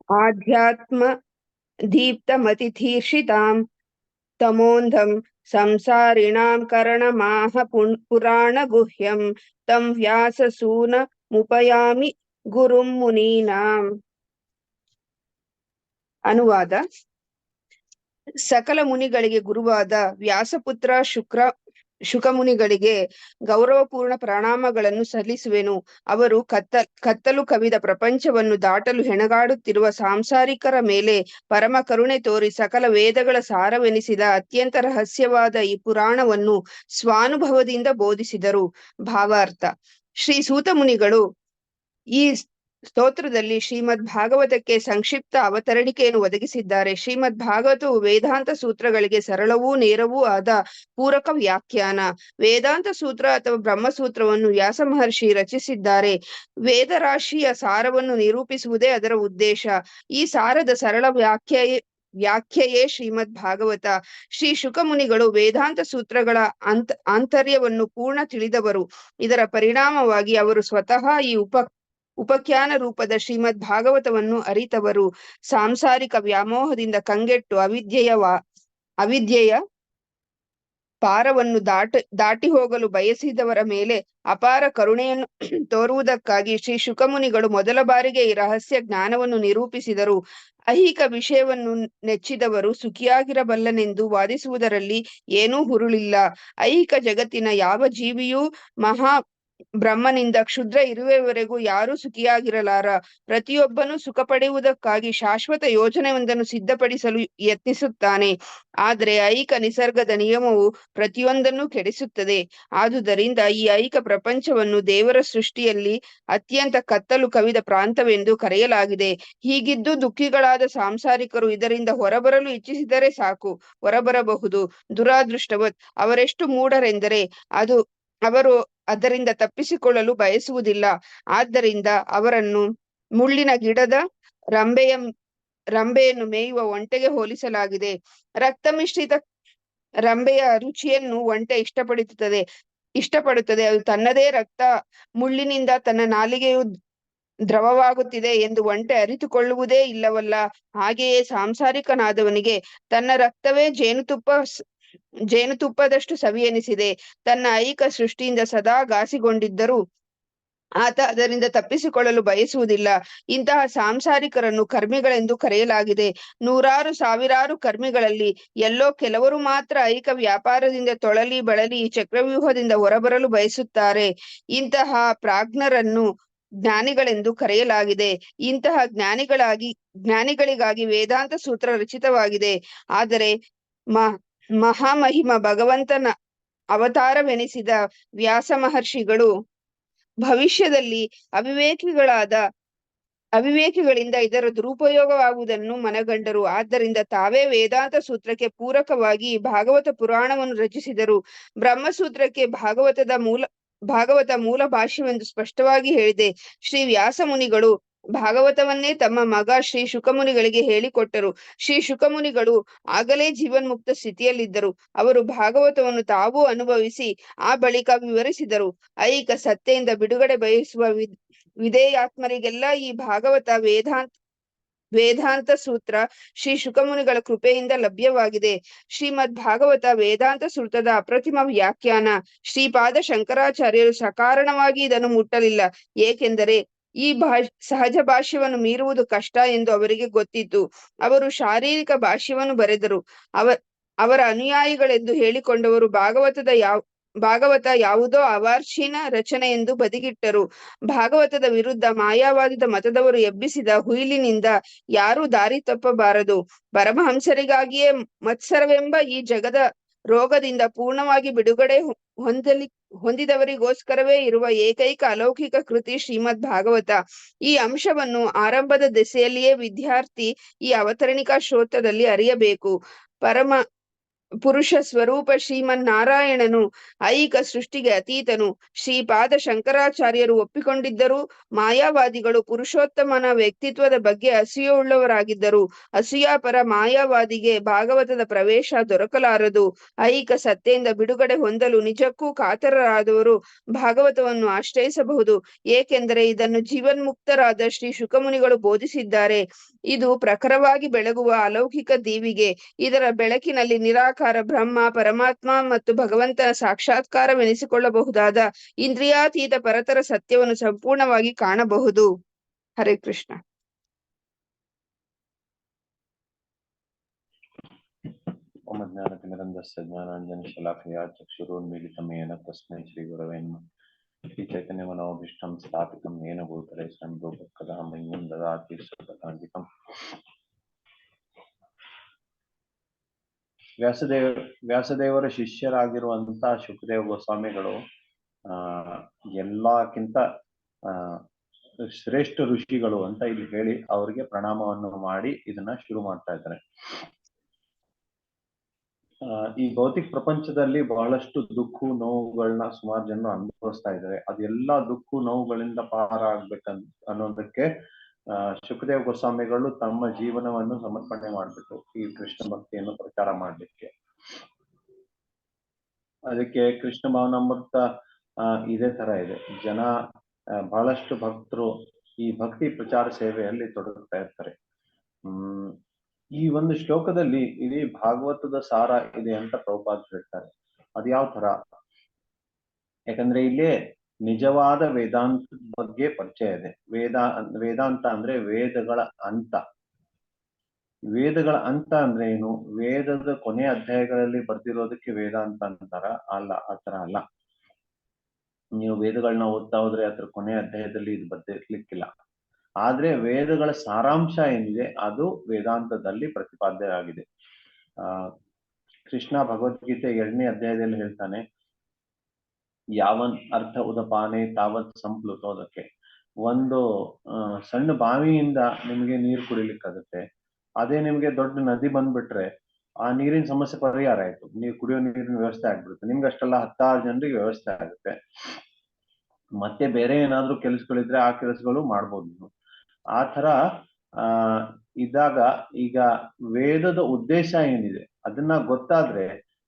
ಆಧ್ಯಾತ್ಮ ದೀಪ್ತಮತಿಥೀರ್ಷಿತಾಂ ತಮೋಂಧಂ ಸಂಸಾರಿಣಾಂ ಕರಣಮಾಹ ಪುರಾಣ ಗುಹ್ಯಂ ತಂ ವ್ಯಾಸಸೂನ ಮುಪಯಾಮಿ ಗುರುಂ ಮುನೀನಾಂ. ಅನುವಾದ. ಸಕಲ ಮುನಿಗಳಿಗೆ ಗುರುವಾದ ವ್ಯಾಸಪುತ್ರ ಶುಕಮುನಿಗಳಿಗೆ ಗೌರವಪೂರ್ಣ ಪ್ರಣಾಮಗಳನ್ನು ಸಲ್ಲಿಸುವೆನು. ಅವರು ಕತ್ತಲು ಕವಿದ ಪ್ರಪಂಚವನ್ನು ದಾಟಲು ಹೆಣಗಾಡುತ್ತಿರುವ ಸಾಂಸಾರಿಕರ ಮೇಲೆ ಪರಮ ಕರುಣೆ ತೋರಿ ಸಕಲ ವೇದಗಳ ಸಾರವೆನಿಸಿದ ಅತ್ಯಂತ ರಹಸ್ಯವಾದ ಈ ಪುರಾಣವನ್ನು ಸ್ವಾನುಭವದಿಂದ ಬೋಧಿಸಿದರು. ಭಾವಾರ್ಥ. ಶ್ರೀ ಸೂತ ಮುನಿಗಳು ಈ ಸ್ತೋತ್ರದಲ್ಲಿ ಶ್ರೀಮದ್ ಭಾಗವತಕ್ಕೆ ಸಂಕ್ಷಿಪ್ತ ಅವತರಣಿಕೆಯನ್ನು ಒದಗಿಸಿದ್ದಾರೆ. ಶ್ರೀಮದ್ ಭಾಗವತವು ವೇದಾಂತ ಸೂತ್ರಗಳಿಗೆ ಸರಳವೂ ನೇರವೂ ಆದ ಪೂರಕ ವ್ಯಾಖ್ಯಾನ. ವೇದಾಂತ ಸೂತ್ರ ಅಥವಾ ಬ್ರಹ್ಮಸೂತ್ರವನ್ನು ವ್ಯಾಸ ಮಹರ್ಷಿ ರಚಿಸಿದ್ದಾರೆ. ವೇದರಾಶಿಯ ಸಾರವನ್ನು ನಿರೂಪಿಸುವುದೇ ಅದರ ಉದ್ದೇಶ. ಈ ಸಾರದ ಸರಳ ವ್ಯಾಖ್ಯೆಯೇ ಶ್ರೀಮದ್ ಭಾಗವತ. ಶ್ರೀ ಶುಕಮುನಿಗಳು ವೇದಾಂತ ಸೂತ್ರಗಳ ಆಂತರ್ಯವನ್ನು ಪೂರ್ಣ ತಿಳಿದವರು. ಇದರ ಪರಿಣಾಮವಾಗಿ ಅವರು ಸ್ವತಃ ಈ ಉಪಖ್ಯಾನ ರೂಪದ ಶ್ರೀಮದ್ ಭಾಗವತವನ್ನು ಅರಿತವರು. ಸಾಂಸಾರಿಕ ವ್ಯಾಮೋಹದಿಂದ ಕಂಗೆಟ್ಟು ಅವಿದ್ಯೆಯ ಪಾರವನ್ನು ದಾಟಿ ಹೋಗಲು ಬಯಸಿದವರ ಮೇಲೆ ಅಪಾರ ಕರುಣೆಯನ್ನು ತೋರುವುದಕ್ಕಾಗಿ ಶ್ರೀ ಶುಕಮುನಿಗಳು ಮೊದಲ ಬಾರಿಗೆ ಈ ರಹಸ್ಯ ಜ್ಞಾನವನ್ನು ನಿರೂಪಿಸಿದರು. ಐಹಿಕ ವಿಷಯವನ್ನು ನೆಚ್ಚಿದವರು ಸುಖಿಯಾಗಿರಬಲ್ಲನೆಂದು ವಾದಿಸುವುದರಲ್ಲಿ ಏನೂ ಹುರುಳಿಲ್ಲ. ಐಹಿಕ ಜಗತ್ತಿನ ಯಾವ ಜೀವಿಯೂ ಮಹಾ ಬ್ರಹ್ಮನಿಂದ ಕ್ಷುದ್ರ ಇರುವೆವರೆಗೂ ಯಾರೂ ಸುಖಿಯಾಗಿರಲಾರ. ಪ್ರತಿಯೊಬ್ಬನೂ ಸುಖ ಪಡೆಯುವುದಕ್ಕಾಗಿ ಶಾಶ್ವತ ಯೋಜನೆಯೊಂದನ್ನು ಸಿದ್ಧಪಡಿಸಲು ಯತ್ನಿಸುತ್ತಾನೆ. ಆದರೆ ಐಹಿಕ ನಿಸರ್ಗದ ನಿಯಮವು ಪ್ರತಿಯೊಂದನ್ನು ಕೆಡಿಸುತ್ತದೆ. ಆದುದರಿಂದ ಈ ಐಹಿಕ ಪ್ರಪಂಚವನ್ನು ದೇವರ ಸೃಷ್ಟಿಯಲ್ಲಿ ಅತ್ಯಂತ ಕತ್ತಲು ಕವಿದ ಪ್ರಾಂತವೆಂದು ಕರೆಯಲಾಗಿದೆ. ಹೀಗಿದ್ದು ದುಃಖಿಗಳಾದ ಸಾಂಸಾರಿಕರು ಇದರಿಂದ ಹೊರಬರಲು ಇಚ್ಛಿಸಿದರೆ ಸಾಕು, ಹೊರಬರಬಹುದು. ದುರಾದೃಷ್ಟವತ್ ಅವರೆಷ್ಟು ಮೂಢರೆಂದರೆ ಅವರು ಅದರಿಂದ ತಪ್ಪಿಸಿಕೊಳ್ಳಲು ಬಯಸುವುದಿಲ್ಲ. ಆದ್ದರಿಂದ ಅವರನ್ನು ಮುಳ್ಳಿನ ಗಿಡದ ರಂಬೆಯನ್ನು ಮೇಯುವ ಒಂಟೆಗೆ ಹೋಲಿಸಲಾಗಿದೆ. ರಕ್ತಮಿಶ್ರಿತ ರಂಬೆಯ ರುಚಿಯನ್ನು ಒಂಟೆ ಇಷ್ಟಪಡುತ್ತದೆ. ಅದು ತನ್ನದೇ ರಕ್ತ ಮುಳ್ಳಿನಿಂದ ತನ್ನ ನಾಲಿಗೆಯು ದ್ರವವಾಗುತ್ತಿದೆ ಎಂದು ಒಂಟೆ ಅರಿತುಕೊಳ್ಳುವುದೇ ಇಲ್ಲವಲ್ಲ. ಹಾಗೆಯೇ ಸಾಂಸಾರಿಕನಾದವನಿಗೆ ತನ್ನ ರಕ್ತವೇ ಜೇನುತುಪ್ಪದಷ್ಟು ಸವಿಯೆನಿಸಿದೆ. ತನ್ನ ಐಹಿಕ ಸೃಷ್ಟಿಯಿಂದ ಸದಾ ಘಾಸಿಗೊಂಡಿದ್ದರೂ ಆತ ಅದರಿಂದ ತಪ್ಪಿಸಿಕೊಳ್ಳಲು ಬಯಸುವುದಿಲ್ಲ. ಇಂತಹ ಸಾಂಸಾರಿಕರನ್ನು ಕರ್ಮಿಗಳೆಂದು ಕರೆಯಲಾಗಿದೆ. ನೂರಾರು ಸಾವಿರಾರು ಕರ್ಮಿಗಳಲ್ಲಿ ಎಲ್ಲೋ ಕೆಲವರು ಮಾತ್ರ ಐಹಿಕ ವ್ಯಾಪಾರದಿಂದ ತೊಳಲಿ ಬಳಲಿ ಈ ಚಕ್ರವ್ಯೂಹದಿಂದ ಹೊರಬರಲು ಬಯಸುತ್ತಾರೆ. ಇಂತಹ ಪ್ರಾಜ್ಞರನ್ನು ಜ್ಞಾನಿಗಳೆಂದು ಕರೆಯಲಾಗಿದೆ. ಇಂತಹ ಜ್ಞಾನಿಗಳಿಗಾಗಿ ವೇದಾಂತ ಸೂತ್ರ ರಚಿತವಾಗಿದೆ. ಆದರೆ ಮಹಾಮಹಿಮ ಭಗವಂತನ ಅವತಾರವೆನಿಸಿದ ವ್ಯಾಸ ಮಹರ್ಷಿಗಳು ಭವಿಷ್ಯದಲ್ಲಿ ಅವಿವೇಕಿಗಳಿಂದ ಇದರ ದುರುಪಯೋಗವಾಗುವುದನ್ನು ಮನಗಂಡರು. ಆದ್ದರಿಂದ ತಾವೇ ವೇದಾಂತ ಸೂತ್ರಕ್ಕೆ ಪೂರಕವಾಗಿ ಭಾಗವತ ಪುರಾಣವನ್ನು ರಚಿಸಿದರು. ಬ್ರಹ್ಮಸೂತ್ರಕ್ಕೆ ಭಾಗವತ ಮೂಲ ಭಾಷ್ಯವೆಂದು ಸ್ಪಷ್ಟವಾಗಿ ಹೇಳಿದೆ. ಶ್ರೀ ವ್ಯಾಸ ಮುನಿಗಳು ಭಾಗವತವನ್ನೇ ತಮ್ಮ ಮಗ ಶ್ರೀ ಶುಕಮುನಿಗಳಿಗೆ ಹೇಳಿಕೊಟ್ಟರು. ಶ್ರೀ ಶುಕಮುನಿಗಳು ಆಗಲೇ ಜೀವನ್ಮುಕ್ತ ಸ್ಥಿತಿಯಲ್ಲಿದ್ದರು. ಅವರು ಭಾಗವತವನ್ನು ತಾವೂ ಅನುಭವಿಸಿ ಆ ಬಳಿಕ ವಿವರಿಸಿದರು. ಐಹಿಕ ಸತ್ತೆಯಿಂದ ಬಿಡುಗಡೆ ಬಯಸುವ ವಿಧೇಯಾತ್ಮರಿಗೆಲ್ಲ ಈ ಭಾಗವತ ವೇದಾಂತ ಸೂತ್ರ ಶ್ರೀ ಶುಕಮುನಿಗಳ ಕೃಪೆಯಿಂದ ಲಭ್ಯವಾಗಿದೆ. ಶ್ರೀಮದ್ ಭಾಗವತ ವೇದಾಂತ ಸೂತ್ರದ ಅಪ್ರತಿಮ ವ್ಯಾಖ್ಯಾನ. ಶ್ರೀಪಾದ ಶಂಕರಾಚಾರ್ಯರು ಸಕಾರಣವಾಗಿ ಇದನ್ನು ಮುಟ್ಟಲಿಲ್ಲ. ಏಕೆಂದರೆ ಈ ಸಹಜ ಭಾಷ್ಯವನ್ನು ಮೀರುವುದು ಕಷ್ಟ ಎಂದು ಅವರಿಗೆ ಗೊತ್ತಿತ್ತು. ಅವರು ಶಾರೀರಿಕ ಭಾಷ್ಯವನ್ನು ಬರೆದರು. ಅವರ ಅನುಯಾಯಿಗಳೆಂದು ಹೇಳಿಕೊಂಡವರು ಭಾಗವತ ಯಾವುದೋ ಅವಾರ್ಷೀನ ರಚನೆ ಎಂದು ಬದಿಗಿಟ್ಟರು. ಭಾಗವತದ ವಿರುದ್ಧ ಮಾಯಾವಾದದ ಮತದವರು ಎಬ್ಬಿಸಿದ ಹುಯಿಲಿನಿಂದ ಯಾರೂ ದಾರಿ ತಪ್ಪಬಾರದು. ಪರಮಹಂಸರಿಗಾಗಿಯೇ ಮತ್ಸರವೆಂಬ ಈ ಜಗದ ರೋಗದಿಂದ ಪೂರ್ಣವಾಗಿ ಬಿಡುಗಡೆ ಹೊಂದಿದವರಿಗೋಸ್ಕರವೇ ಇರುವ ಏಕೈಕ ಅಲೌಕಿಕ ಕೃತಿ ಶ್ರೀಮದ್ ಭಾಗವತ. ಈ ಅಂಶವನ್ನು ಆರಂಭದ ದೆಸೆಯಲ್ಲಿಯೇ ವಿದ್ಯಾರ್ಥಿ ಈ ಅವತರಣಿಕಾ ಶ್ರೋತ್ರದಲ್ಲಿ ಅರಿಯಬೇಕು. ಪುರುಷ ಸ್ವರೂಪ ಶ್ರೀಮನ್ನಾರಾಯಣನು ಐಹಿಕ ಸೃಷ್ಟಿಗೆ ಅತೀತನು. ಶ್ರೀಪಾದ ಶಂಕರಾಚಾರ್ಯರು ಒಪ್ಪಿಕೊಂಡಿದ್ದರೂ ಮಾಯಾವಾದಿಗಳು ಪುರುಷೋತ್ತಮನ ವ್ಯಕ್ತಿತ್ವದ ಬಗ್ಗೆ ಅಸೂಯುಳ್ಳವರಾಗಿದ್ದರು. ಅಸೂಯಾಪರ ಮಾಯಾವಾದಿಗೆ ಭಾಗವತದ ಪ್ರವೇಶ ದೊರಕಲಾರದು. ಐಹಿಕ ಸತ್ತೆಯಿಂದ ಬಿಡುಗಡೆ ಹೊಂದಲು ನಿಜಕ್ಕೂ ಕಾತರರಾದವರು ಭಾಗವತವನ್ನು ಆಶ್ರಯಿಸಬಹುದು, ಏಕೆಂದರೆ ಇದನ್ನು ಜೀವನ್ಮುಕ್ತರಾದ ಶ್ರೀ ಶುಕಮುನಿಗಳು ಬೋಧಿಸಿದ್ದಾರೆ. ಇದು ಪ್ರಖರವಾಗಿ ಬೆಳಗುವ ಅಲೌಕಿಕ ದೀವಿಗೆ. ಇದರ ಬೆಳಕಿನಲ್ಲಿ ನಿರಾಕಾರ ಬ್ರಹ್ಮ, ಪರಮಾತ್ಮ ಮತ್ತು ಭಗವಂತನ ಸಾಕ್ಷಾತ್ಕಾರವೆನಿಸಿಕೊಳ್ಳಬಹುದಾದ ಇಂದ್ರಿಯಾತೀತ ಪರತರ ಸತ್ಯವನ್ನು ಸಂಪೂರ್ಣವಾಗಿ ಕಾಣಬಹುದು. ಹರೇ ಕೃಷ್ಣ. ಓಂ ಜ್ಞಾನತಿಮಿರಂಧಸ್ಯ ಜ್ಞಾನಾಂಜನಶಲಾಕಯಾ ಚಕ್ಷುರುನ್ಮೀಲಿತಂ ಯೇನ ತಸ್ಮೈ ಶ್ರೀ ಗುರವೇ ನಮಃ. ಶ್ರೀ ಚೈತನ್ಯಮನೋಭೀಷ್ಟಂ ಸ್ಥಾಪಿತಂ ಯೇನ ಭೂತಲೆ ಸ್ವಯಂ ರೂಪಃ ಕದಾ ಮಹ್ಯಂ ದದಾತಿ ಸ್ವಪದಾಂತಿಕಂ. ವ್ಯಾಸದೇವರ ಶಿಷ್ಯರಾಗಿರುವಂತಹ ಶುಕದೇವ ಗೋಸ್ವಾಮಿಗಳು ಎಲ್ಲಕ್ಕಿಂತ ಶ್ರೇಷ್ಠ ಋಷಿಗಳು ಅಂತ ಇಲ್ಲಿ ಹೇಳಿ ಅವರಿಗೆ ಪ್ರಣಾಮವನ್ನು ಮಾಡಿ ಇದನ್ನ ಶುರು ಮಾಡ್ತಾ ಇದ್ದಾರೆ. ಈ ಭೌತಿಕ ಪ್ರಪಂಚದಲ್ಲಿ ಬಹಳಷ್ಟು ದುಃಖ ನೋವುಗಳನ್ನ ಸುಮಾರು ಜನರು ಅನುಭವಿಸ್ತಾ ಇದ್ದಾರೆ. ಅದೆಲ್ಲಾ ದುಃಖ ನೋವುಗಳಿಂದ ಪಾರ ಆಗ್ಬೇಕಂತ ಅನ್ನೋದಕ್ಕೆ ಶುಕದೇವ ಗೋಸ್ವಾಮಿಗಳು ತಮ್ಮ ಜೀವನವನ್ನು ಸಮರ್ಪಣೆ ಮಾಡ್ಬಿಟ್ಟು ಈ ಕೃಷ್ಣ ಭಕ್ತಿಯನ್ನು ಪ್ರಚಾರ ಮಾಡ್ಲಿಕ್ಕೆ. ಅದಕ್ಕೆ ಕೃಷ್ಣ ಭಾವನಾಮೃತ ಇದೇ ತರ ಇದೆ. ಜನ ಬಹಳಷ್ಟು ಭಕ್ತರು ಈ ಭಕ್ತಿ ಪ್ರಚಾರ ಸೇವೆಯಲ್ಲಿ ತೊಡಗುತ್ತಾ ಇರ್ತಾರೆ. ಈ ಒಂದು ಶ್ಲೋಕದಲ್ಲಿ ಇಡೀ ಭಾಗವತದ ಸಾರ ಇದೆ ಅಂತ ಪ್ರಭುಪಾದ ಹೇಳ್ತಾರೆ. ಅದ್ಯಾವ ತರ? ಯಾಕಂದ್ರೆ ಇಲ್ಲಿ ನಿಜವಾದ ವೇದಾಂತದ ಬಗ್ಗೆ ಪರಿಚಯ ಇದೆ. ವೇದಾಂತ ಅಂದ್ರೆ ವೇದಗಳ ಅಂತ. ವೇದಗಳ ಅಂತ ಅಂದ್ರೆ ಏನು? ವೇದದ ಕೊನೆ ಅಧ್ಯಾಯಗಳಲ್ಲಿ ಬರ್ದಿರೋದಕ್ಕೆ ವೇದಾಂತ ಅಂತಾರ? ಅಲ್ಲ, ಆತರ ಅಲ್ಲ. ನೀವು ವೇದಗಳನ್ನ ಓದ್ತಾ ಹೋದ್ರೆ ಅದ್ರ ಕೊನೆ ಅಧ್ಯಾಯದಲ್ಲಿ ಇದು ಬರ್ದಿರ್ಲಿಕ್ಕಿಲ್ಲ. ಆದ್ರೆ ವೇದಗಳ ಸಾರಾಂಶ ಏನಿದೆ ಅದು ವೇದಾಂತದಲ್ಲಿ ಪ್ರತಿಪಾದ್ಯ ಆಗಿದೆ. ಕೃಷ್ಣ ಭಗವದ್ಗೀತೆ 2ನೇ ಅಧ್ಯಾಯದಲ್ಲಿ ಹೇಳ್ತಾನೆ, ಯಾವನ್ ಅರ್ಥ ಉದಪಾನೆ ತಾವತ್ ಸಂಪ್ಲುತೋದಕ್ಕೆ. ಒಂದು ಸಣ್ಣ ಬಾವಿಯಿಂದ ನಿಮ್ಗೆ ನೀರು ಕುಡಿಲಿಕ್ಕಾಗುತ್ತೆ. ಅದೇ ನಿಮ್ಗೆ ದೊಡ್ಡ ನದಿ ಬಂದ್ಬಿಟ್ರೆ ಆ ನೀರಿನ ಸಮಸ್ಯೆ ಪರಿಹಾರ ಆಯ್ತು. ನೀವು ಕುಡಿಯೋ ನೀರಿನ ವ್ಯವಸ್ಥೆ ಆಗ್ಬಿಡುತ್ತೆ. ನಿಮ್ಗೆ ಅಷ್ಟೆಲ್ಲ 10,000 ಜನರಿಗೆ ವ್ಯವಸ್ಥೆ ಆಗುತ್ತೆ. ಮತ್ತೆ ಬೇರೆ ಏನಾದ್ರೂ ಕೆಲಸಗಳಿದ್ರೆ ಆ ಕೆಲಸಗಳು ಮಾಡ್ಬೋದು ನೀವು. ಆ ತರ ಇದ್ದಾಗ ಈಗ ವೇದದ ಉದ್ದೇಶ ಏನಿದೆ ಅದನ್ನ ಗೊತ್ತಾದ್ರೆ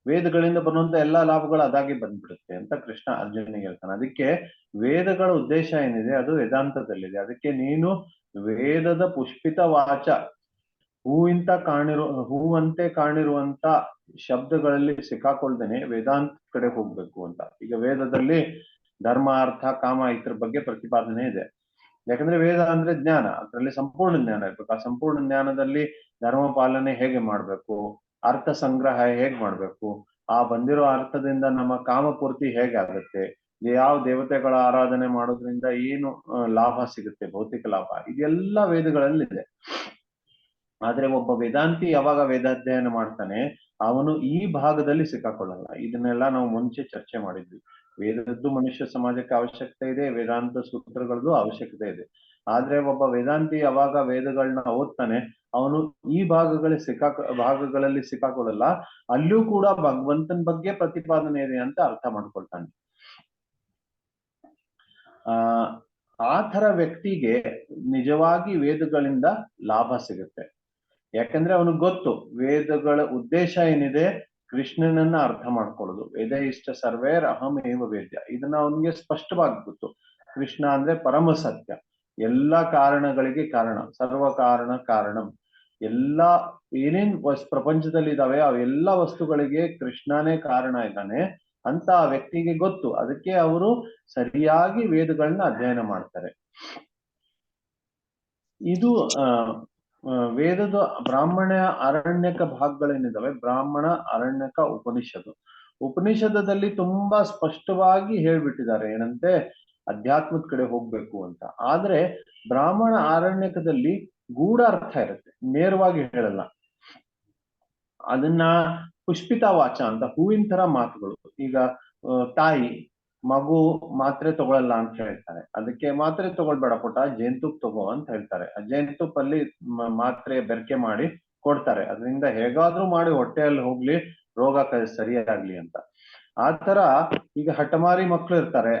ವೇದಗಳಿಂದ ಬರುವಂತ ಎಲ್ಲಾ ಲಾಭಗಳು ಅದಾಗಿ ಬಂದ್ಬಿಡುತ್ತೆ ಅಂತ ಕೃಷ್ಣ ಅರ್ಜುನಿಗೆ ಹೇಳ್ತಾನೆ. ಅದಕ್ಕೆ ವೇದಗಳ ಉದ್ದೇಶ ಏನಿದೆ ಅದು ವೇದಾಂತದಲ್ಲಿದೆ. ಅದಕ್ಕೆ ನೀನು ವೇದದ ಪುಷ್ಪಿತ ವಾಚ, ಹೂವಂತೆ ಕಾಣಿರುವಂತ ಶಬ್ದಗಳಲ್ಲಿ ಸಿಕ್ಕಾಕೊಳ್ದೇನೆ ವೇದಾಂತ ಕಡೆ ಹೋಗ್ಬೇಕು ಅಂತ. ಈಗ ವೇದದಲ್ಲಿ ಧರ್ಮ, ಅರ್ಥ, ಕಾಮ ಇದ್ರ ಬಗ್ಗೆ ಪ್ರತಿಪಾದನೆ ಇದೆ. ಯಾಕಂದ್ರೆ ವೇದ ಅಂದ್ರೆ ಜ್ಞಾನ, ಅದರಲ್ಲಿ ಸಂಪೂರ್ಣ ಜ್ಞಾನ ಇರ್ಬೇಕು. ಆ ಸಂಪೂರ್ಣ ಜ್ಞಾನದಲ್ಲಿ ಧರ್ಮ ಪಾಲನೆ ಹೇಗೆ ಮಾಡ್ಬೇಕು, ಅರ್ಥ ಸಂಗ್ರಹ ಹೇಗ್ ಮಾಡ್ಬೇಕು, ಆ ಬಂದಿರೋ ಅರ್ಥದಿಂದ ನಮ್ಮ ಕಾಮಪೂರ್ತಿ ಹೇಗೆ ಆಗುತ್ತೆ, ಯಾವ ದೇವತೆಗಳ ಆರಾಧನೆ ಮಾಡೋದ್ರಿಂದ ಏನು ಲಾಭ ಸಿಗುತ್ತೆ, ಭೌತಿಕ ಲಾಭ, ಇದೆಲ್ಲ ವೇದಗಳಲ್ಲಿದೆ. ಆದ್ರೆ ಒಬ್ಬ ವೇದಾಂತಿ ಯಾವಾಗ ವೇದಾಧ್ಯಯನ ಮಾಡ್ತಾನೆ ಅವನು ಈ ಭಾಗದಲ್ಲಿ ಸಿಕ್ಕಾಕೊಳ್ಳಲ್ಲ. ಇದನ್ನೆಲ್ಲ ನಾವು ಮುಂಚೆ ಚರ್ಚೆ ಮಾಡಿದ್ವಿ. ವೇದದ್ದು ಮನುಷ್ಯ ಸಮಾಜಕ್ಕೆ ಅವಶ್ಯಕತೆ ಇದೆ, ವೇದಾಂತ ಸೂತ್ರಗಳದ್ದು ಅವಶ್ಯಕತೆ ಇದೆ. ಆದ್ರೆ ಒಬ್ಬ ವೇದಾಂತಿ ಯಾವಾಗ ವೇದಗಳನ್ನ ಓದ್ತಾನೆ ಅವನು ಈ ಭಾಗಗಳಲ್ಲಿ ಸಿಕ್ಕಾಕೊಳ್ಳಲ್ಲ. ಅಲ್ಲೂ ಕೂಡ ಭಗವಂತನ ಬಗ್ಗೆ ಪ್ರತಿಪಾದನೆ ಇದೆ ಅಂತ ಅರ್ಥ ಮಾಡ್ಕೊಳ್ತಾನೆ. ಆ ತರ ವ್ಯಕ್ತಿಗೆ ನಿಜವಾಗಿ ವೇದಗಳಿಂದ ಲಾಭ ಸಿಗುತ್ತೆ. ಯಾಕಂದ್ರೆ ಅವನಿಗೆ ಗೊತ್ತು ವೇದಗಳ ಉದ್ದೇಶ ಏನಿದೆ, ಕೃಷ್ಣನನ್ನ ಅರ್ಥ ಮಾಡ್ಕೊಳ್ಳೋದು. ವೇದ ಇಷ್ಟ ಸರ್ವೇರ್ ಅಹಂ ಏವ ವೇದ್ಯ, ಇದನ್ನ ಅವನಿಗೆ ಸ್ಪಷ್ಟವಾಗಿ ಗೊತ್ತು. ಕೃಷ್ಣ ಅಂದ್ರೆ ಪರಮ ಸತ್ಯ, ಎಲ್ಲಾ ಕಾರಣಗಳಿಗೆ ಕಾರಣ, ಸರ್ವ ಕಾರಣಂ. ಎಲ್ಲಾ ಏನೇನ್ ಪ್ರಪಂಚದಲ್ಲಿ ಇದಾವೆ ಅವೆಲ್ಲ ವಸ್ತುಗಳಿಗೆ ಕೃಷ್ಣನೇ ಕಾರಣ ಇದ್ದಾನೆ ಅಂತ ಆ ವ್ಯಕ್ತಿಗೆ ಗೊತ್ತು. ಅದಕ್ಕೆ ಅವರು ಸರಿಯಾಗಿ ವೇದಗಳನ್ನ ಅಧ್ಯಯನ ಮಾಡ್ತಾರೆ. ಇದು ವೇದದ ಬ್ರಾಹ್ಮಣ ಅರಣ್ಯಕ ಭಾಗಗಳೇನಿದಾವೆ, ಬ್ರಾಹ್ಮಣ ಅರಣ್ಯಕ ಉಪನಿಷದದಲ್ಲಿ ತುಂಬಾ ಸ್ಪಷ್ಟವಾಗಿ ಹೇಳ್ಬಿಟ್ಟಿದ್ದಾರೆ ಏನಂತೆ ಅಧ್ಯಾತ್ಮದ ಕಡೆ ಹೋಗ್ಬೇಕು ಅಂತ. ಆದ್ರೆ ಬ್ರಾಹ್ಮಣ ಆರಣ್ಯಕದಲ್ಲಿ ಗೂಢ ಅರ್ಥ ಇರುತ್ತೆ, ನೇರವಾಗಿ ಹೇಳಲ್ಲ. ಅದನ್ನ ಪುಷ್ಪಿತ ವಾಚ ಅಂತ, ಹೂವಿನ ತರ ಮಾತುಗಳು. ಈಗ ತಾಯಿ ಮಗು ಮಾತ್ರೆ ತಗೊಳಲ್ಲ ಅಂತ ಹೇಳ್ತಾರೆ, ಅದಕ್ಕೆ ಮಾತ್ರೆ ತಗೊಳ್ಬೇಡ ಪುಟ, ಜೇನುತುಪ್ಪ ತಗೋ ಅಂತ ಹೇಳ್ತಾರೆ. ಆ ಜೇನುತುಪ್ಪಲ್ಲಿ ಮಾತ್ರೆ ಬೆರಕೆ ಮಾಡಿ ಕೊಡ್ತಾರೆ. ಅದರಿಂದ ಹೇಗಾದ್ರೂ ಮಾಡಿ ಹೊಟ್ಟೆಯಲ್ಲಿ ಹೋಗ್ಲಿ, ರೋಗ ಸರಿಯಾಗ್ಲಿ ಅಂತ. ಆ ತರ ಈಗ ಹಠಮಾರಿ ಮಕ್ಳು ಇರ್ತಾರೆ,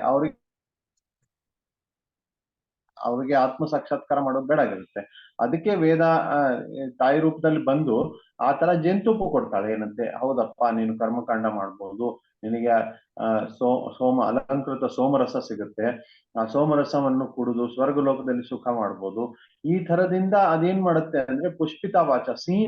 ಅವ್ರಿಗೆ ಆತ್ಮ ಸಾಕ್ಷಾತ್ಕಾರ ಮಾಡೋದು ಬೇಡ ಆಗಿರುತ್ತೆ. ಅದಕ್ಕೆ ವೇದ ತಾಯಿ ರೂಪದಲ್ಲಿ ಬಂದು ಆ ತರ ಜೇನುತುಪ್ಪ ಕೊಡ್ತಾಳೆ. ಏನಂತೆ, ಹೌದಪ್ಪ ನೀನು ಕರ್ಮಕಾಂಡ ಮಾಡ್ಬೋದು, ನಿನಗೆ ಅಲಂಕೃತ ಸೋಮರಸ ಸಿಗುತ್ತೆ, ಆ ಸೋಮರಸವನ್ನು ಕುಡಿದು ಸ್ವರ್ಗಲೋಕದಲ್ಲಿ ಸುಖ ಮಾಡ್ಬೋದು. ಈ ತರದಿಂದ ಅದೇನ್ ಮಾಡುತ್ತೆ ಅಂದ್ರೆ ಪುಷ್ಪಿತಾ ವಾಚ, ಸಿಹಿ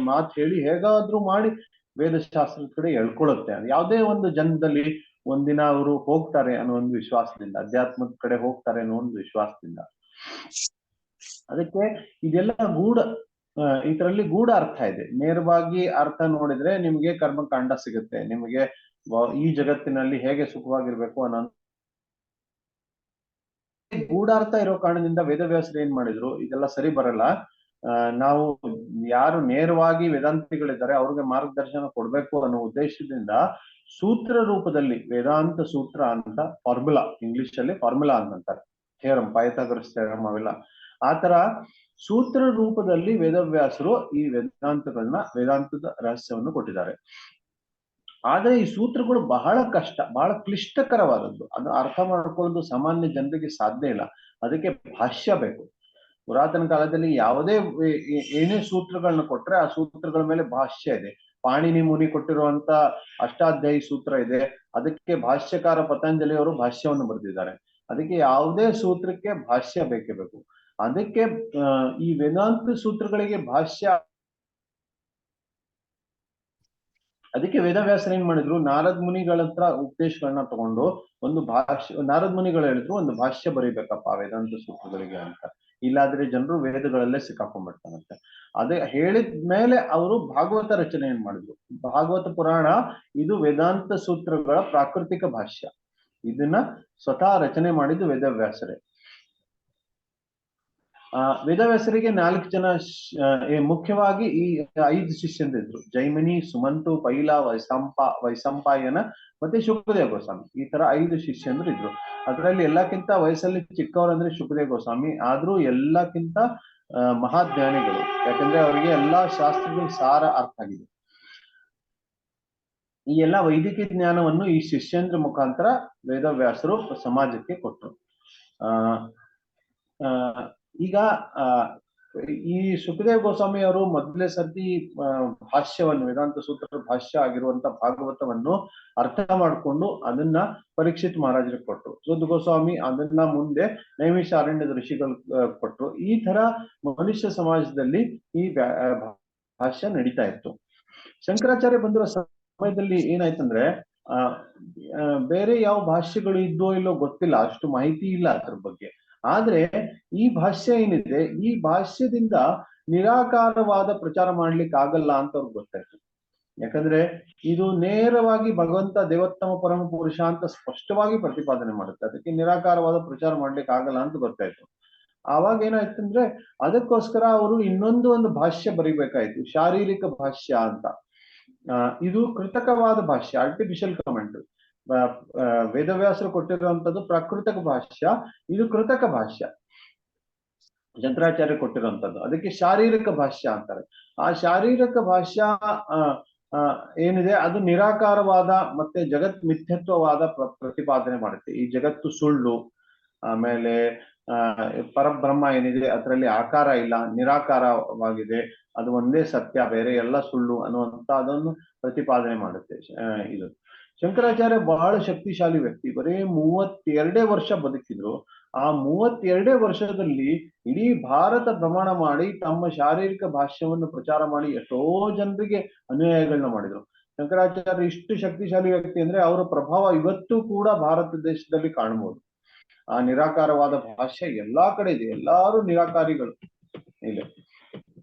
ಮಾತು ಹೇಳಿ ಹೇಗಾದ್ರೂ ಮಾಡಿ ವೇದಶಾಸ್ತ್ರದ ಕಡೆ ಎಳ್ಕೊಳ್ಳುತ್ತೆ. ಯಾವುದೇ ಒಂದು ಜನ್ಮದಲ್ಲಿ ಒಂದಿನ ಅವರು ಹೋಗ್ತಾರೆ ಅನ್ನೋ ಒಂದು ವಿಶ್ವಾಸದಿಂದ, ಅಧ್ಯಾತ್ಮದ ಕಡೆ ಹೋಗ್ತಾರೆ ಅನ್ನೋ ಒಂದು ವಿಶ್ವಾಸದಿಂದ. ಅದಕ್ಕೆ ಇದೆಲ್ಲ ಇದರಲ್ಲಿ ಗೂಢ ಅರ್ಥ ಇದೆ. ನೇರವಾಗಿ ಅರ್ಥ ನೋಡಿದ್ರೆ ನಿಮ್ಗೆ ಕರ್ಮಕಾಂಡ ಸಿಗುತ್ತೆ, ನಿಮಗೆ ಈ ಜಗತ್ತಿನಲ್ಲಿ ಹೇಗೆ ಸುಖವಾಗಿರ್ಬೇಕು ಅನ್ನೋ ಗೂಢಾರ್ಥ ಇರೋ ಕಾರಣದಿಂದ ವೇದವ್ಯಾಸರು ಏನ್ ಮಾಡಿದ್ರು, ಇದೆಲ್ಲ ಸರಿ ಬರಲ್ಲ, ನಾವು ಯಾರು ನೇರವಾಗಿ ವೇದಾಂತಿಗಳಿದ್ದಾರೆ ಅವ್ರಿಗೆ ಮಾರ್ಗದರ್ಶನ ಕೊಡ್ಬೇಕು ಅನ್ನೋ ಉದ್ದೇಶದಿಂದ ಸೂತ್ರ ರೂಪದಲ್ಲಿ ವೇದಾಂತ ಸೂತ್ರ ಅಂತ ಫಾರ್ಮುಲಾ, ಇಂಗ್ಲಿಷ್ ಅಲ್ಲಿ ಫಾರ್ಮುಲಾ ಅಂತಾರೆ, ಥಿಯರಮ್, ಪೈಥಾಗರಸ್ ಥಿಯರಮ್ ಅವೆಲ್ಲ. ಆತರ ಸೂತ್ರ ರೂಪದಲ್ಲಿ ವೇದವ್ಯಾಸರು ಈ ವೇದಾಂತದ ರಹಸ್ಯವನ್ನು ಕೊಟ್ಟಿದ್ದಾರೆ. ಆದ್ರೆ ಈ ಸೂತ್ರಗಳು ಬಹಳ ಕಷ್ಟ, ಬಹಳ ಕ್ಲಿಷ್ಟಕರವಾದದ್ದು. ಅದು ಅರ್ಥ ಮಾಡ್ಕೊಳ್ಳೋದು ಸಾಮಾನ್ಯ ಜನರಿಗೆ ಸಾಧ್ಯ ಇಲ್ಲ. ಅದಕ್ಕೆ ಭಾಷ್ಯ ಬೇಕು. ಪುರಾತನ ಕಾಲದಲ್ಲಿ ಯಾವುದೇ ಏನೇ ಸೂತ್ರಗಳನ್ನ ಕೊಟ್ರೆ ಆ ಸೂತ್ರಗಳ ಮೇಲೆ ಭಾಷ್ಯ ಇದೆ. ಪಾಣಿನಿ ಮುನಿ ಕೊಟ್ಟಿರುವಂತ ಅಷ್ಟಾಧ್ಯಾಯಿ ಸೂತ್ರ ಇದೆ, ಅದಕ್ಕೆ ಭಾಷ್ಯಕಾರ ಪತಂಜಲಿ ಅವರು ಭಾಷ್ಯವನ್ನು ಬರೆದಿದ್ದಾರೆ. ಅದಕ್ಕೆ ಯಾವುದೇ ಸೂತ್ರಕ್ಕೆ ಭಾಷ್ಯ ಬೇಕೇ ಬೇಕು. ಅದಕ್ಕೆ ಈ ವೇದಾಂತ ಸೂತ್ರಗಳಿಗೆ ಭಾಷ್ಯ. ಅದಕ್ಕೆ ವೇದವ್ಯಾಸರು ಏನ್ ಮಾಡಿದ್ರು, ನಾರದ್ ಮುನಿಗಳ ಹತ್ರ ಉಪದೇಶಗಳನ್ನ ತಗೊಂಡು ನಾರದ್ ಮುನಿಗಳು ಹೇಳಿದ್ರು ಒಂದು ಭಾಷ್ಯ ಬರೀಬೇಕಪ್ಪ ವೇದಾಂತ ಸೂತ್ರಗಳಿಗೆ ಅಂತ, ಇಲ್ಲಾದ್ರೆ ಜನರು ವೇದಗಳಲ್ಲೇ ಸಿಕ್ಕಾಕೊಂಡ್ಬಿಡ್ತಾರಂತೆ. ಅದೇ ಹೇಳಿದ್ಮೇಲೆ ಅವರು ಭಾಗವತ ರಚನೆ ಏನ್ ಮಾಡಿದ್ರು. ಭಾಗವತ ಪುರಾಣ ಇದು ವೇದಾಂತ ಸೂತ್ರಗಳ ಪ್ರಾಕೃತಿಕ ಭಾಷ್ಯ. ಇದನ್ನ ಸ್ವತಃ ರಚನೆ ಮಾಡಿದ್ದು ವೇದವ್ಯಾಸರೇ. ವೇದವ್ಯಾಸರಿಗೆ 4 ಜನ ಮುಖ್ಯವಾಗಿ ಈ 5 ಶಿಷ್ಯಂದಿದ್ರು. ಜೈಮಿನಿ, ಸುಮಂತು, ಪೈಲ, ವೈಸಂಪಾಯನ ಮತ್ತೆ ಶುಕದೇವ ಗೋಸ್ವಾಮಿ. ಈ ತರ 5 ಶಿಷ್ಯಂದ್ರು ಇದ್ರು. ಅದರಲ್ಲಿ ಎಲ್ಲಕ್ಕಿಂತ ವಯಸ್ಸಲ್ಲಿ ಚಿಕ್ಕವರಂದ್ರೆ ಶುಕದೇವ ಗೋಸ್ವಾಮಿ. ಆದ್ರೂ ಎಲ್ಲಕ್ಕಿಂತ ಮಹಾಜ್ಞಾನಿಗಳು, ಯಾಕಂದ್ರೆ ಅವರಿಗೆ ಎಲ್ಲಾ ಶಾಸ್ತ್ರಗಳ ಸಾರ ಅರ್ಥ ಆಗಿದೆ. ಈ ಎಲ್ಲ ವೈದಿಕ ಜ್ಞಾನವನ್ನು ಈ ಶಿಷ್ಯಂದ್ರ ಮುಖಾಂತರ ವೇದವ್ಯಾಸರು ಸಮಾಜಕ್ಕೆ ಕೊಟ್ಟರು. ಈಗ ಈ ಸುಖದೇವ್ ಗೋಸ್ವಾಮಿ ಅವರು ಮೊದಲೇ ಸರ್ತಿ ಭಾಷ್ಯವನ್ನು, ವೇದಾಂತ ಸೂತ್ರ ಭಾಷ್ಯ ಆಗಿರುವಂತ ಭಾಗವತವನ್ನು ಅರ್ಥ ಮಾಡಿಕೊಂಡು ಅದನ್ನ ಪರೀಕ್ಷಿತ್ ಮಹಾರಾಜರಿಗೆ ಕೊಟ್ಟರು. ಸುದ್ ಗೋಸ್ವಾಮಿ ಅದನ್ನ ಮುಂದೆ ನೈಮಿಷಾರಣ್ಯದ ಋಷಿಗಳು ಕೊಟ್ಟರು. ಈ ತರ ಮನುಷ್ಯ ಸಮಾಜದಲ್ಲಿ ಈ ಭಾಷ್ಯ ನಡೀತಾ ಇತ್ತು. ಶಂಕರಾಚಾರ್ಯ ಬಂದಿರೋ ಸಮಯದಲ್ಲಿ ಏನಾಯ್ತಂದ್ರೆ ಬೇರೆ ಯಾವ ಭಾಷ್ಯಗಳು ಇದ್ದೋ ಇಲ್ಲೋ ಗೊತ್ತಿಲ್ಲ, ಅಷ್ಟು ಮಾಹಿತಿ ಇಲ್ಲ ಅದ್ರ ಬಗ್ಗೆ. ಆದ್ರೆ ಈ ಭಾಷ್ಯ ಏನಿದೆ, ಈ ಭಾಷ್ಯದಿಂದ ನಿರಾಕಾರವಾದ ಪ್ರಚಾರ ಮಾಡ್ಲಿಕ್ಕೆ ಆಗಲ್ಲ ಅಂತ ಅವ್ರಿಗೆ ಗೊತ್ತಾಯ್ತು. ಯಾಕಂದ್ರೆ ಇದು ನೇರವಾಗಿ ಭಗವಂತ ದೇವೋತ್ತಮ ಪರಮ ಪುರುಷ ಅಂತ ಸ್ಪಷ್ಟವಾಗಿ ಪ್ರತಿಪಾದನೆ ಮಾಡುತ್ತೆ. ಅದಕ್ಕೆ ನಿರಾಕಾರವಾದ ಪ್ರಚಾರ ಮಾಡ್ಲಿಕ್ಕೆ ಆಗಲ್ಲ ಅಂತ ಗೊತ್ತಾಯ್ತು. ಆವಾಗ ಏನಾಯ್ತಂದ್ರೆ ಅದಕ್ಕೋಸ್ಕರ ಅವರು ಒಂದು ಭಾಷ್ಯ ಬರಿಬೇಕಾಯ್ತು, ಶಾರೀರಿಕ ಭಾಷ್ಯ ಅಂತ. ಇದು ಕೃತಕವಾದ ಭಾಷ್ಯ, ಆರ್ಟಿಫಿಷಿಯಲ್ ಕಮೆಂಟ್. ವೇದವ್ಯಾಸರು ಕೊಟ್ಟಿರುವಂತದ್ದು ಪ್ರಾಕೃತಿಕ ಭಾಷ್ಯ, ಇದು ಕೃತಕ ಭಾಷ್ಯ ಶಂಕರಾಚಾರ್ಯ ಕೊಟ್ಟಿರುವಂತದ್ದು. ಅದಕ್ಕೆ ಶಾರೀರಿಕ ಭಾಷ್ಯ ಅಂತಾರೆ. ಆ ಶಾರೀರಿಕ ಭಾಷ್ಯ ಏನಿದೆ ಅದು ನಿರಾಕಾರವಾದ ಮತ್ತೆ ಜಗತ್ ಮಿಥ್ಯತ್ವವಾದ ಪ್ರತಿಪಾದನೆ ಮಾಡುತ್ತೆ. ಈ ಜಗತ್ತು ಸುಳ್ಳು, ಆಮೇಲೆ ಪರಬ್ರಹ್ಮ ಏನಿದೆ ಅದರಲ್ಲಿ ಆಕಾರ ಇಲ್ಲ, ನಿರಾಕಾರವಾಗಿದೆ, ಅದು ಒಂದೇ ಸತ್ಯ, ಬೇರೆ ಎಲ್ಲ ಸುಳ್ಳು ಅನ್ನುವಂತ ಅದನ್ನು ಪ್ರತಿಪಾದನೆ ಮಾಡುತ್ತೆ. ಇದು ಶಂಕರಾಚಾರ್ಯ ಬಹಳ ಶಕ್ತಿಶಾಲಿ ವ್ಯಕ್ತಿ. ಬರೀ 32 ವರ್ಷ ಬದುಕಿದ್ರು. ಆ 32 ವರ್ಷದಲ್ಲಿ ಇಡೀ ಭಾರತ ಭ್ರಮಣ ಮಾಡಿ ತಮ್ಮ ಶಾರೀರಿಕ ಭಾಷ್ಯವನ್ನು ಪ್ರಚಾರ ಮಾಡಿ ಎಷ್ಟೋ ಜನರಿಗೆ ಅನುಯಾಯಿಗಳನ್ನ ಮಾಡಿದ್ರು. ಶಂಕರಾಚಾರ್ಯ ಇಷ್ಟು ಶಕ್ತಿಶಾಲಿ ವ್ಯಕ್ತಿ ಅಂದ್ರೆ ಅವರ ಪ್ರಭಾವ ಇವತ್ತು ಕೂಡ ಭಾರತ ದೇಶದಲ್ಲಿ ಕಾಣಬಹುದು. ಆ ನಿರಾಕಾರವಾದ ಭಾಷ್ಯ ಎಲ್ಲಾ ಕಡೆ ಇದೆ, ಎಲ್ಲಾರು ನಿರಾಕಾರಿಗಳು ಇಲ್ಲಿ.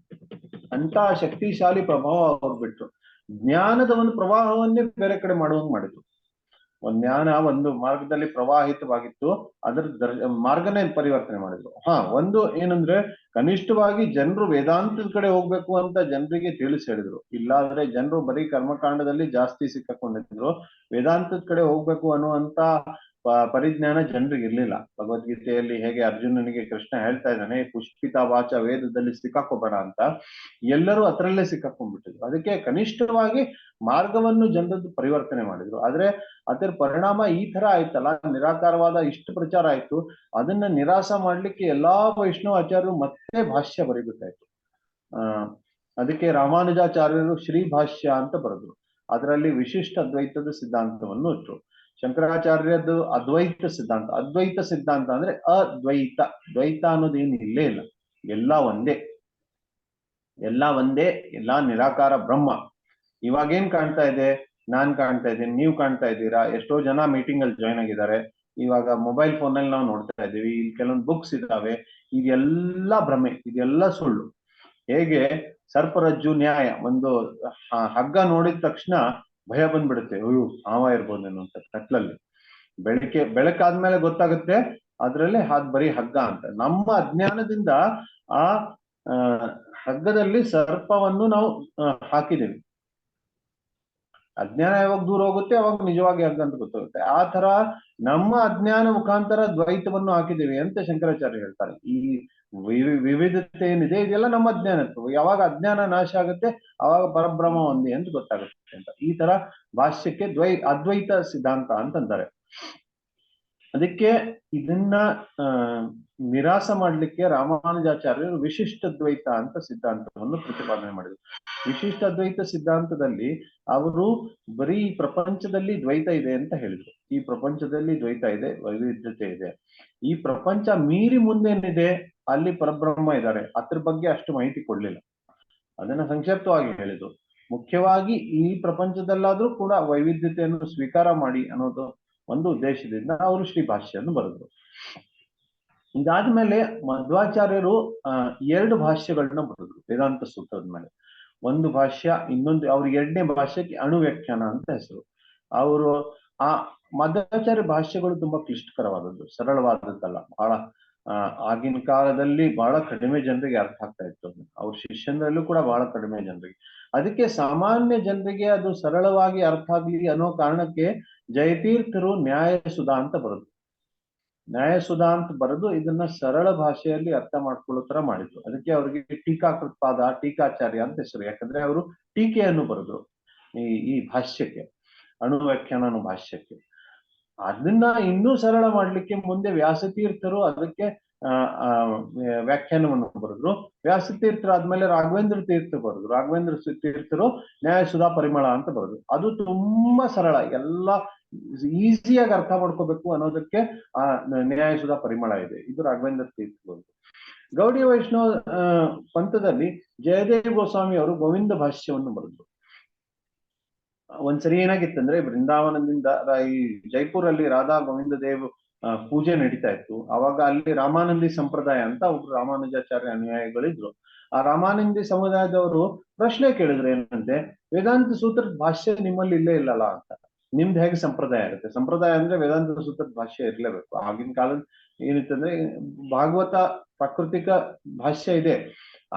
ಅಂತ ಶಕ್ತಿಶಾಲಿ ಪ್ರಭಾವ ಅವ್ರು ಬಿಟ್ರು. ಜ್ಞಾನದ ಒಂದು ಪ್ರವಾಹವನ್ನೇ ಬೇರೆ ಕಡೆ ಮಾಡುವಂಗ್ ಮಾಡಿದ್ರು. ಒಂದ್ ಜ್ಞಾನ ಒಂದು ಮಾರ್ಗದಲ್ಲಿ ಪ್ರವಾಹಿತವಾಗಿತ್ತು, ಅದ್ರ ಮಾರ್ಗನೇ ಪರಿವರ್ತನೆ ಮಾಡಿದ್ರು. ಒಂದು ಏನಂದ್ರೆ ಕನಿಷ್ಠವಾಗಿ ಜನರು ವೇದಾಂತದ ಕಡೆ ಹೋಗ್ಬೇಕು ಅಂತ ಜನರಿಗೆ ತಿಳಿಸಿ ಹೇಳಿದ್ರು. ಇಲ್ಲಾಂದ್ರೆ ಜನರು ಬರೀ ಕರ್ಮಕಾಂಡದಲ್ಲಿ ಜಾಸ್ತಿ ಸಿಕ್ಕಾಕೊಂಡಿದ್ರು. ವೇದಾಂತದ ಕಡೆ ಹೋಗ್ಬೇಕು ಅನ್ನುವಂತ ಪರಿಜ್ಞಾನ ಜನರಿಗೆ ಇರ್ಲಿಲ್ಲ. ಭಗವದ್ಗೀತೆಯಲ್ಲಿ ಹೇಗೆ ಅರ್ಜುನನಿಗೆ ಕೃಷ್ಣ ಹೇಳ್ತಾ ಇದ್ದಾನೆ, ಪುಷ್ಪಿತ ವಾಚ ವೇದದಲ್ಲಿ ಸಿಕ್ಕಾಕೋಬೇಡ ಅಂತ, ಎಲ್ಲರೂ ಅದರಲ್ಲೇ ಸಿಕ್ಕಾಕೊಂಡ್ಬಿಟ್ಟಿದ್ರು. ಅದಕ್ಕೆ ಕನಿಷ್ಠವಾಗಿ ಮಾರ್ಗವನ್ನು ಜನರದ್ದು ಪರಿವರ್ತನೆ ಮಾಡಿದ್ರು. ಆದ್ರೆ ಅದರ ಪರಿಣಾಮ ಈ ತರ ಆಯ್ತಲ್ಲ, ನಿರಾಕಾರವಾದ ಇಷ್ಟು ಪ್ರಚಾರ ಆಯ್ತು, ಅದನ್ನ ನಿರಾಸ ಮಾಡ್ಲಿಕ್ಕೆ ಎಲ್ಲಾ ವೈಷ್ಣವ ಆಚಾರ್ಯರು ಮತ್ತೆ ಭಾಷ್ಯ ಬರೀಬೇಕಾಯ್ತು. ಅದಕ್ಕೆ ರಾಮಾನುಜಾಚಾರ್ಯರು ಶ್ರೀ ಭಾಷ್ಯ ಅಂತ ಬರೆದ್ರು. ಅದರಲ್ಲಿ ವಿಶಿಷ್ಟ ಅದ್ವೈತದ ಸಿದ್ಧಾಂತವನ್ನು ಇಟ್ರು. ಶಂಕರಾಚಾರ್ಯದ್ದು ಅದ್ವೈತ ಸಿದ್ಧಾಂತ. ಅದ್ವೈತ ಸಿದ್ಧಾಂತ ಅಂದ್ರೆ ಅದ್ವೈತ, ದ್ವೈತ ಅನ್ನೋದು ಏನು ಇಲ್ಲೇ ಇಲ್ಲ, ಎಲ್ಲ ಒಂದೇ, ಎಲ್ಲ ಒಂದೇ, ಎಲ್ಲಾ ನಿರಾಕಾರ ಬ್ರಹ್ಮ. ಇವಾಗೇನ್ ಕಾಣ್ತಾ ಇದೆ, ನಾನ್ ಕಾಣ್ತಾ ಇದ್ದೀನಿ, ನೀವು ಕಾಣ್ತಾ ಇದ್ದೀರಾ, ಎಷ್ಟೋ ಜನ ಮೀಟಿಂಗ್ ಅಲ್ಲಿ ಜಾಯ್ನ್ ಆಗಿದ್ದಾರೆ. ಇವಾಗ ಮೊಬೈಲ್ ಫೋನ್ ಅಲ್ಲಿ ನಾವು ನೋಡ್ತಾ ಇದ್ದೀವಿ, ಇಲ್ಲಿ ಕೆಲವೊಂದು ಬುಕ್ಸ್ ಇದ್ದಾವೆ, ಇದೆಲ್ಲ ಭ್ರಮೆ, ಇದೆಲ್ಲ ಸುಳ್ಳು. ಹೇಗೆ ಸರ್ಪರಜ್ಜು ನ್ಯಾಯ, ಒಂದು ಹಗ್ಗ ನೋಡಿದ ತಕ್ಷಣ ಭಯ ಬಂದ್ಬಿಡುತ್ತೆ, ಅಯ್ಯೋ ಹಾವ ಇರ್ಬೋದೇನೋ ಅಂತ ಕತ್ಲಲ್ಲಿ. ಬೆಳಕಾದ್ಮೇಲೆ ಗೊತ್ತಾಗುತ್ತೆ ಅದ್ರಲ್ಲಿ ಬರೀ ಹಗ್ಗ ಅಂತ. ನಮ್ಮ ಅಜ್ಞಾನದಿಂದ ಆ ಹಗ್ಗದಲ್ಲಿ ಸರ್ಪವನ್ನು ನಾವು ಹಾಕಿದ್ದೀವಿ. ಅಜ್ಞಾನ ಯಾವಾಗ ದೂರ ಹೋಗುತ್ತೆ ಅವಾಗ ನಿಜವಾಗಿ ಹಗ್ಗ ಅಂತ ಗೊತ್ತಾಗುತ್ತೆ. ಆ ತರ ನಮ್ಮ ಅಜ್ಞಾನ ಮುಖಾಂತರ ದ್ವೈತವನ್ನು ಹಾಕಿದ್ದೀವಿ ಅಂತ ಶಂಕರಾಚಾರ್ಯ ಹೇಳ್ತಾರೆ. ಈ ವಿವಿಧತೆ ಏನಿದೆ ಇದೆಲ್ಲ ನಮ್ಮ ಅಜ್ಞಾನತ್ವ. ಯಾವಾಗ ಅಜ್ಞಾನ ನಾಶ ಆಗುತ್ತೆ ಅವಾಗ ಪರಬ್ರಹ್ಮ ಒಂದೇ ಅಂತ ಗೊತ್ತಾಗುತ್ತೆ ಅಂತ. ಈ ತರ ಭಾಷ್ಯಕ್ಕೆ ಅದ್ವೈತ ಸಿದ್ಧಾಂತ ಅಂತಂತಾರೆ. ಅದಕ್ಕೆ ಇದನ್ನ ನಿರಾಸ ಮಾಡ್ಲಿಕ್ಕೆ ರಾಮಾನುಜಾಚಾರ್ಯರು ವಿಶಿಷ್ಟ ದ್ವೈತ ಅಂತ ಸಿದ್ಧಾಂತವನ್ನು ಪ್ರತಿಪಾದನೆ ಮಾಡಿದರು. ವಿಶಿಷ್ಟ ಅದ್ವೈತ ಸಿದ್ಧಾಂತದಲ್ಲಿ ಅವರು ಬರೀ ಪ್ರಪಂಚದಲ್ಲಿ ದ್ವೈತ ಇದೆ ಅಂತ ಹೇಳಿದ್ರು. ಈ ಪ್ರಪಂಚದಲ್ಲಿ ದ್ವೈತ ಇದೆ, ವೈವಿಧ್ಯತೆ ಇದೆ, ಈ ಪ್ರಪಂಚ ಮೀರಿ ಮುಂದೇನಿದೆ ಅಲ್ಲಿ ಪರಬ್ರಹ್ಮ ಇದ್ದಾರೆ, ಅದ್ರ ಬಗ್ಗೆ ಅಷ್ಟು ಮಾಹಿತಿ ಕೊಡ್ಲಿಲ್ಲ. ಅದನ್ನ ಸಂಕ್ಷಿಪ್ತವಾಗಿ ಹೇಳಿದ್ರು. ಮುಖ್ಯವಾಗಿ ಈ ಪ್ರಪಂಚದಲ್ಲಾದ್ರೂ ಕೂಡ ವೈವಿಧ್ಯತೆಯನ್ನು ಸ್ವೀಕಾರ ಮಾಡಿ ಅನ್ನೋದು ಒಂದು ಉದ್ದೇಶದಿಂದ ಅವರು ಶ್ರೀ ಭಾಷ್ಯವನ್ನು ಬರೆದ್ರು. ಇದಾದ್ಮೇಲೆ ಮಧ್ವಾಚಾರ್ಯರು 2 ಭಾಷ್ಯಗಳನ್ನ ಬರೆದ್ರು ವೇದಾಂತ ಸೂತ್ರದ ಮೇಲೆ. ಒಂದು ಭಾಷ್ಯ, ಇನ್ನೊಂದು ಅವ್ರ 2ನೇ ಭಾಷ್ಯಕ್ಕೆ ಅಣುವ್ಯಾಖ್ಯಾನ ಅಂತ ಹೆಸರು. ಅವರು ಆ ಮಧ್ವಾಚಾರ್ಯ ಭಾಷ್ಯಗಳು ತುಂಬಾ ಕ್ಲಿಷ್ಟಕರವಾದದ್ದು, ಸರಳವಾದದ್ದಲ್ಲ. ಬಹಳ ಆಗಿನ ಕಾಲದಲ್ಲಿ ಬಹಳ ಕಡಿಮೆ ಜನರಿಗೆ ಅರ್ಥ ಆಗ್ತಾ ಇತ್ತು. ಅವ್ರ ಶಿಷ್ಯನಲ್ಲೂ ಕೂಡ ಬಹಳ ಕಡಿಮೆ ಜನರಿಗೆ. ಅದಕ್ಕೆ ಸಾಮಾನ್ಯ ಜನರಿಗೆ ಅದು ಸರಳವಾಗಿ ಅರ್ಥ ಆಗ್ಲಿ ಅನ್ನೋ ಕಾರಣಕ್ಕೆ ಜಯತೀರ್ಥರು ನ್ಯಾಯಸುಧಾ ಅಂತ ಬರೆದ್ರು. ನ್ಯಾಯಸುಧಾ ಅಂತ ಬರೆದು ಇದನ್ನ ಸರಳ ಭಾಷೆಯಲ್ಲಿ ಅರ್ಥ ಮಾಡ್ಕೊಳ್ಳೋ ತರ ಮಾಡಿದ್ರು. ಅದಕ್ಕೆ ಅವರಿಗೆ ಟೀಕಾಕೃತ್ಪಾದ, ಟೀಕಾಚಾರ್ಯ ಅಂತ ಹೆಸರು. ಯಾಕಂದ್ರೆ ಅವರು ಟೀಕೆಯನ್ನು ಬರೆದ್ರು ಈ ಭಾಷ್ಯಕ್ಕೆ, ಅಣುವ್ಯಾಖ್ಯಾನ ಅನ್ನೋ ಭಾಷ್ಯಕ್ಕೆ. ಅದನ್ನ ಇನ್ನೂ ಸರಳ ಮಾಡ್ಲಿಕ್ಕೆ ಮುಂದೆ ವ್ಯಾಸತೀರ್ಥರು ಅದಕ್ಕೆ ವ್ಯಾಖ್ಯಾನವನ್ನು ಬರೆದ್ರು. ವ್ಯಾಸತೀರ್ಥರು ಆದ್ಮೇಲೆ ರಾಘವೇಂದ್ರ ತೀರ್ಥ ಬರೆದ್ರು. ರಾಘವೇಂದ್ರ ತೀರ್ಥರು ನ್ಯಾಯಸುಧಾ ಪರಿಮಳ ಅಂತ ಬರೆದ್ರು. ಅದು ತುಂಬಾ ಸರಳ, ಎಲ್ಲ ಈಸಿಯಾಗಿ ಅರ್ಥ ಮಾಡ್ಕೋಬೇಕು ಅನ್ನೋದಕ್ಕೆ ಆ ನ್ಯಾಯಸುಧಾ ಪರಿಮಳ ಇದೆ. ಇದು ರಾಘವೇಂದ್ರ ತೀರ್ಥ ಬರೆದ್ರು. ಗೌಡಿಯ ವೈಷ್ಣವ ಪಂಥದಲ್ಲಿ ಜಯದೇವ ಗೋಸ್ವಾಮಿ ಅವರು ಗೋವಿಂದ ಭಾಷ್ಯವನ್ನು ಬರೆದ್ರು. ಒಂದ್ಸರಿ ಏನಾಗಿತ್ತಂದ್ರೆ, ಬೃಂದಾವನದಿಂದ ಈ ಜೈಪುರಲ್ಲಿ ರಾಧಾ ಗೋವಿಂದ ದೇವ್ ಪೂಜೆ ನಡೀತಾ ಇತ್ತು. ಅವಾಗ ಅಲ್ಲಿ ರಾಮಾನಂದಿ ಸಂಪ್ರದಾಯ ಅಂತ ಒಬ್ರು ರಾಮಾನುಜಾಚಾರ್ಯ ಅನುಯಾಯಿಗಳಿದ್ರು. ಆ ರಾಮಾನಂದಿ ಸಮುದಾಯದವರು ಪ್ರಶ್ನೆ ಕೇಳಿದ್ರು, ಏನಂತೆ, ವೇದಾಂತ ಸೂತ್ರದ ಭಾಷ್ಯ ನಿಮ್ಮಲ್ಲಿ ಇಲ್ಲೇ ಇಲ್ಲಲ್ಲ ಅಂತ. ನಿಮ್ದು ಹೇಗೆ ಸಂಪ್ರದಾಯ ಇರುತ್ತೆ? ಸಂಪ್ರದಾಯ ಅಂದ್ರೆ ವೇದಾಂತ ಸೂತ್ರದ ಭಾಷ್ಯ ಇರ್ಲೇಬೇಕು. ಆಗಿನ ಕಾಲದ ಏನಿತ್ತಂದ್ರೆ ಭಾಗವತ ಪ್ರಾಕೃತಿಕ ಭಾಷ್ಯ ಇದೆ,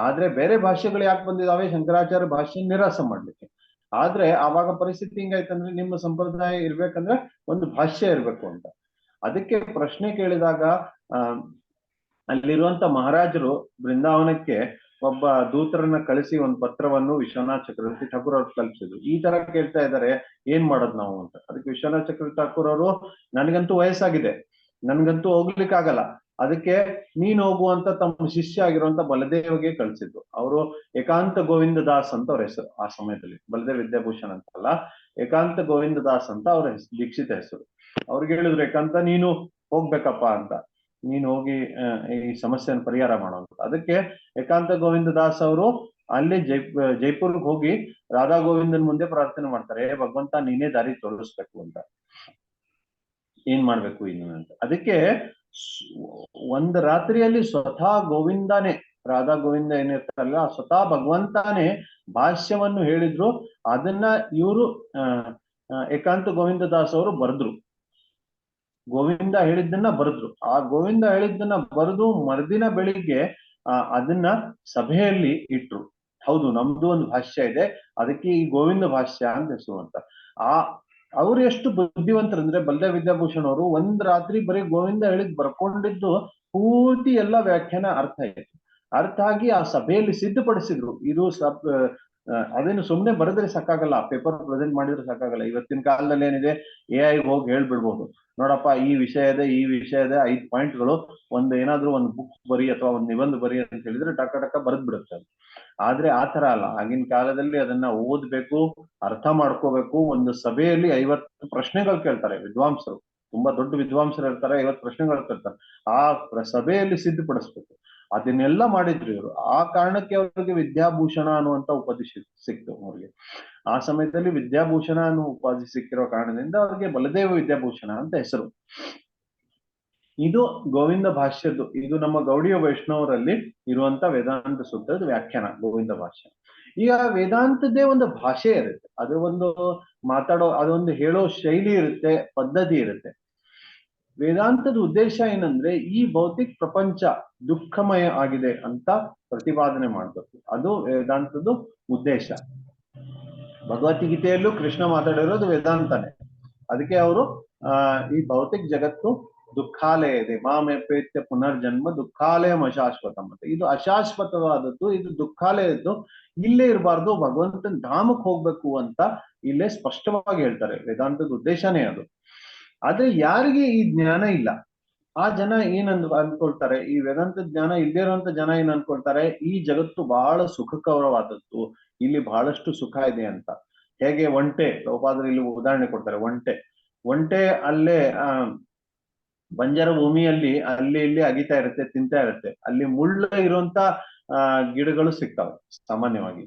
ಆದ್ರೆ ಬೇರೆ ಭಾಷೆಗಳು ಯಾಕೆ ಬಂದಿದಾವೆ? ಶಂಕರಾಚಾರ್ಯ ಭಾಷೆ ನಿರಾಸ ಮಾಡ್ಲಿಕ್ಕೆ. ಆದ್ರೆ ಆವಾಗ ಪರಿಸ್ಥಿತಿ ಹಿಂಗಾಯ್ತಂದ್ರೆ ನಿಮ್ಮ ಸಂಪ್ರದಾಯ ಇರ್ಬೇಕಂದ್ರೆ ಒಂದು ಭಾಷ್ಯ ಇರ್ಬೇಕು ಅಂತ. ಅದಕ್ಕೆ ಪ್ರಶ್ನೆ ಕೇಳಿದಾಗ ಅಲ್ಲಿರುವಂತ ಮಹಾರಾಜರು ಬೃಂದಾವನಕ್ಕೆ ಒಬ್ಬ ದೂತರನ್ನ ಕಳಿಸಿ ಒಂದು ಪತ್ರವನ್ನು ವಿಶ್ವನಾಥ್ ಚಕ್ರವರ್ತಿ ಠಾಕೂರ್ ಅವ್ರು ಕಳಿಸಿದ್ರು. ಈ ತರ ಕೇಳ್ತಾ ಇದ್ದಾರೆ, ಏನ್ ಮಾಡೋದು ನಾವು ಅಂತ. ಅದಕ್ಕೆ ವಿಶ್ವನಾಥ್ ಚಕ್ರವರ್ತಿ ಠಾಕೂರ್ ಅವರು, ನನಗಂತೂ ವಯಸ್ಸಾಗಿದೆ, ನನ್ಗಂತೂ ಹೋಗ್ಲಿಕ್ಕಾಗಲ್ಲ, ಅದಕ್ಕೆ ನೀನ್ ಹೋಗುವಂತ ತಮ್ಮ ಶಿಷ್ಯ ಆಗಿರುವಂತ ಬಲದೇವ್ಗೆ ಕಳ್ಸಿದ್ರು. ಅವರು ಏಕಾಂತ ಗೋವಿಂದ ದಾಸ್ ಅಂತ ಅವ್ರ ಹೆಸರು. ಆ ಸಮಯದಲ್ಲಿ ಬಲದೇವ್ ವಿದ್ಯಾಭೂಷಣ್ ಅಂತಲ್ಲ, ಏಕಾಂತ ಗೋವಿಂದ ದಾಸ್ ಅಂತ ಅವ್ರ ದೀಕ್ಷಿತ ಹೆಸರು. ಅವ್ರಿಗೆ ಹೇಳಿದ್ರು, ಏಕಾಂತ ನೀನು ಹೋಗ್ಬೇಕಪ್ಪ ಅಂತ, ನೀನು ಹೋಗಿ ಈ ಸಮಸ್ಯೆಯನ್ನು ಪರಿಹಾರ ಮಾಡೋದು. ಅದಕ್ಕೆ ಏಕಾಂತ ಗೋವಿಂದ ದಾಸ್ ಅವರು ಅಲ್ಲಿ ಜೈಪುರ್ಗೆ ಹೋಗಿ ರಾಧಾ ಗೋವಿಂದನ್ ಮುಂದೆ ಪ್ರಾರ್ಥನೆ ಮಾಡ್ತಾರೆ, ಭಗವಂತ ನೀನೇ ದಾರಿ ತೋರಿಸ್ಬೇಕು ಅಂತ, ಏನ್ ಮಾಡ್ಬೇಕು ಇನ್ನು ಅಂತ. ಅದಕ್ಕೆ ಒಂದು ರಾತ್ರಿಯಲ್ಲಿ ಸ್ವತಃ ಗೋವಿಂದನೇ, ರಾಧಾ ಗೋವಿಂದ ಏನಿರ್ತಾರಲ್ಲ, ಸ್ವತಃ ಭಗವಂತನೇ ಭಾಷ್ಯವನ್ನು ಹೇಳಿದ್ರು. ಅದನ್ನ ಇವರು ಏಕಾಂತ ಗೋವಿಂದ ದಾಸ್ ಅವರು ಬರೆದ್ರು. ಗೋವಿಂದ ಹೇಳಿದ್ದನ್ನ ಬರೆದ್ರು. ಆ ಗೋವಿಂದ ಹೇಳಿದ್ದನ್ನ ಬರೆದು ಮರುದಿನ ಬೆಳಿಗ್ಗೆ ಅದನ್ನ ಸಭೆಯಲ್ಲಿ ಇಟ್ರು. ಹೌದು, ನಮ್ದು ಒಂದು ಭಾಷ್ಯ ಇದೆ, ಅದಕ್ಕೆ ಈ ಗೋವಿಂದ ಭಾಷ್ಯ ಅಂತ ಹೆಸರು ಅಂತ. ಅವ್ರು ಎಷ್ಟು ಬುದ್ಧಿವಂತರು ಅಂದ್ರೆ ಬಲ್ದೇವ್ ವಿದ್ಯಾಭೂಷಣ್ ಅವರು ಒಂದ್ ರಾತ್ರಿ ಬರೀ ಗೋವಿಂದ ಹೇಳಿದ್ ಬರ್ಕೊಂಡಿದ್ದು ಪೂರ್ತಿ ಎಲ್ಲ ವ್ಯಾಖ್ಯಾನ ಅರ್ಥ ಆಯ್ತು. ಅರ್ಥ ಆಗಿ ಆ ಸಭೆಯಲ್ಲಿ ಸಿದ್ಧಪಡಿಸಿದ್ರು. ಇದು ಅದೇನು ಸುಮ್ನೆ ಬರೆದ್ರೆ ಸಾಕಾಗಲ್ಲ, ಪೇಪರ್ ಪ್ರೆಸೆಂಟ್ ಮಾಡಿದ್ರೆ ಸಾಕಾಗಲ್ಲ. ಇವತ್ತಿನ ಕಾಲದಲ್ಲಿ ಏನಿದೆ, AI ಹೋಗಿ ಹೇಳ್ಬಿಡ್ಬೋದು, ನೋಡಪ್ಪ ಈ ವಿಷಯದ 5 ಪಾಯಿಂಟ್ಗಳು, ಒಂದು ಏನಾದ್ರೂ ಒಂದು ಬುಕ್ ಬರಿ ಅಥವಾ ಒಂದು ನಿಬಂಧ ಬರಿ ಅಂತ ಹೇಳಿದ್ರೆ ಟಕ ಟಕ ಬರೆದ್ ಬಿಡುತ್ತೆ ಅದು. ಆದ್ರೆ ಆ ತರ ಅಲ್ಲ, ಆಗಿನ ಕಾಲದಲ್ಲಿ ಅದನ್ನ ಓದ್ಬೇಕು, ಅರ್ಥ ಮಾಡ್ಕೋಬೇಕು. ಒಂದು ಸಭೆಯಲ್ಲಿ 50 ಪ್ರಶ್ನೆಗಳು ಕೇಳ್ತಾರೆ ವಿದ್ವಾಂಸರು, ತುಂಬಾ ದೊಡ್ಡ ವಿದ್ವಾಂಸರು ಇರ್ತಾರೆ, 50 ಪ್ರಶ್ನೆಗಳು ಕೇಳ್ತಾರೆ. ಆ ಸಭೆಯಲ್ಲಿ ಸಿದ್ಧಪಡಿಸ್ಬೇಕು. ಅದನ್ನೆಲ್ಲ ಮಾಡಿದ್ರು ಇವರು. ಆ ಕಾರಣಕ್ಕೆ ಅವರಿಗೆ ವಿದ್ಯಾಭೂಷಣ ಅನ್ನುವಂತ ಉಪಾಧಿ ಸಿಕ್ತು ಅವ್ರಿಗೆ. ಆ ಸಮಯದಲ್ಲಿ ವಿದ್ಯಾಭೂಷಣ ಅನ್ನೋ ಉಪಾಧಿ ಸಿಕ್ಕಿರೋ ಕಾರಣದಿಂದ ಅವ್ರಿಗೆ ಬಲದೇವ ವಿದ್ಯಾಭೂಷಣ ಅಂತ ಹೆಸರು. ಇದು ಗೋವಿಂದ ಭಾಷ್ಯದ್ದು. ಇದು ನಮ್ಮ ಗೌಡಿಯ ವೈಷ್ಣವರಲ್ಲಿ ಇರುವಂತ ವೇದಾಂತ ಸೂತ್ರದ ವ್ಯಾಖ್ಯಾನ ಗೋವಿಂದ ಭಾಷ್ಯ. ಈಗ ವೇದಾಂತದ್ದೇ ಒಂದು ಭಾಷೆ ಇರುತ್ತೆ, ಅದು ಒಂದು ಅದೊಂದು ಹೇಳೋ ಶೈಲಿ ಇರುತ್ತೆ, ಪದ್ಧತಿ ಇರುತ್ತೆ. ವೇದಾಂತದ ಉದ್ದೇಶ ಏನಂದ್ರೆ ಈ ಭೌತಿಕ ಪ್ರಪಂಚ ದುಃಖಮಯ ಆಗಿದೆ ಅಂತ ಪ್ರತಿಪಾದನೆ ಮಾಡ್ಬೇಕು. ಅದು ವೇದಾಂತದ ಉದ್ದೇಶ. ಭಗವದ್ಗೀತೆಯಲ್ಲೂ ಕೃಷ್ಣ ಮಾತಾಡಿರೋದು ವೇದಾಂತನೇ. ಅದಕ್ಕೆ ಅವರು ಈ ಭೌತಿಕ ಜಗತ್ತು ದುಃಖಾಲಯ ಇದೆ, ಮಾಮೇಪೇತ್ಯ ಪುನರ್ಜನ್ಮ ದುಃಖಾಲಯಂ ಅಶಾಶ್ವತಂ ಅಂತ. ಇದು ಅಶಾಶ್ವತವಾದದ್ದು, ಇದು ದುಃಖಾಲಯದ್ದು, ಇಲ್ಲೇ ಇರಬಾರ್ದು, ಭಗವಂತನ ಧಾಮಕ್ಕೆ ಹೋಗ್ಬೇಕು ಅಂತ ಇಲ್ಲೇ ಸ್ಪಷ್ಟವಾಗಿ ಹೇಳ್ತಾರೆ. ವೇದಾಂತದ ಉದ್ದೇಶನೇ ಅದು. ಆದ್ರೆ ಯಾರಿಗೆ ಈ ಜ್ಞಾನ ಇಲ್ಲ, ಆ ಜನ ಅನ್ಕೊಳ್ತಾರೆ, ಈ ವೇದಾಂತ ಜ್ಞಾನ ಇಲ್ಲದೇ ಇರುವಂತ ಜನ ಏನ್ ಅನ್ಕೊಳ್ತಾರೆ, ಈ ಜಗತ್ತು ಬಹಳ ಸುಖಕರವಾದದ್ದು, ಇಲ್ಲಿ ಬಹಳಷ್ಟು ಸುಖ ಇದೆ ಅಂತ. ಹೇಗೆ ಒಂಟೆ, ಪ್ರಭುಪಾದರು ಇಲ್ಲಿ ಉದಾಹರಣೆ ಕೊಡ್ತಾರೆ. ಒಂಟೆ ಅಲ್ಲೇ ಬಂಜರ ಭೂಮಿಯಲ್ಲಿ ಅಲ್ಲಿ ಇಲ್ಲಿ ಅಗಿತಾ ಇರುತ್ತೆ, ತಿಂತಾ ಇರುತ್ತೆ. ಅಲ್ಲಿ ಮುಳ್ಳು ಇರುವಂತ ಗಿಡಗಳು ಸಿಗ್ತಾವೆ ಸಾಮಾನ್ಯವಾಗಿ.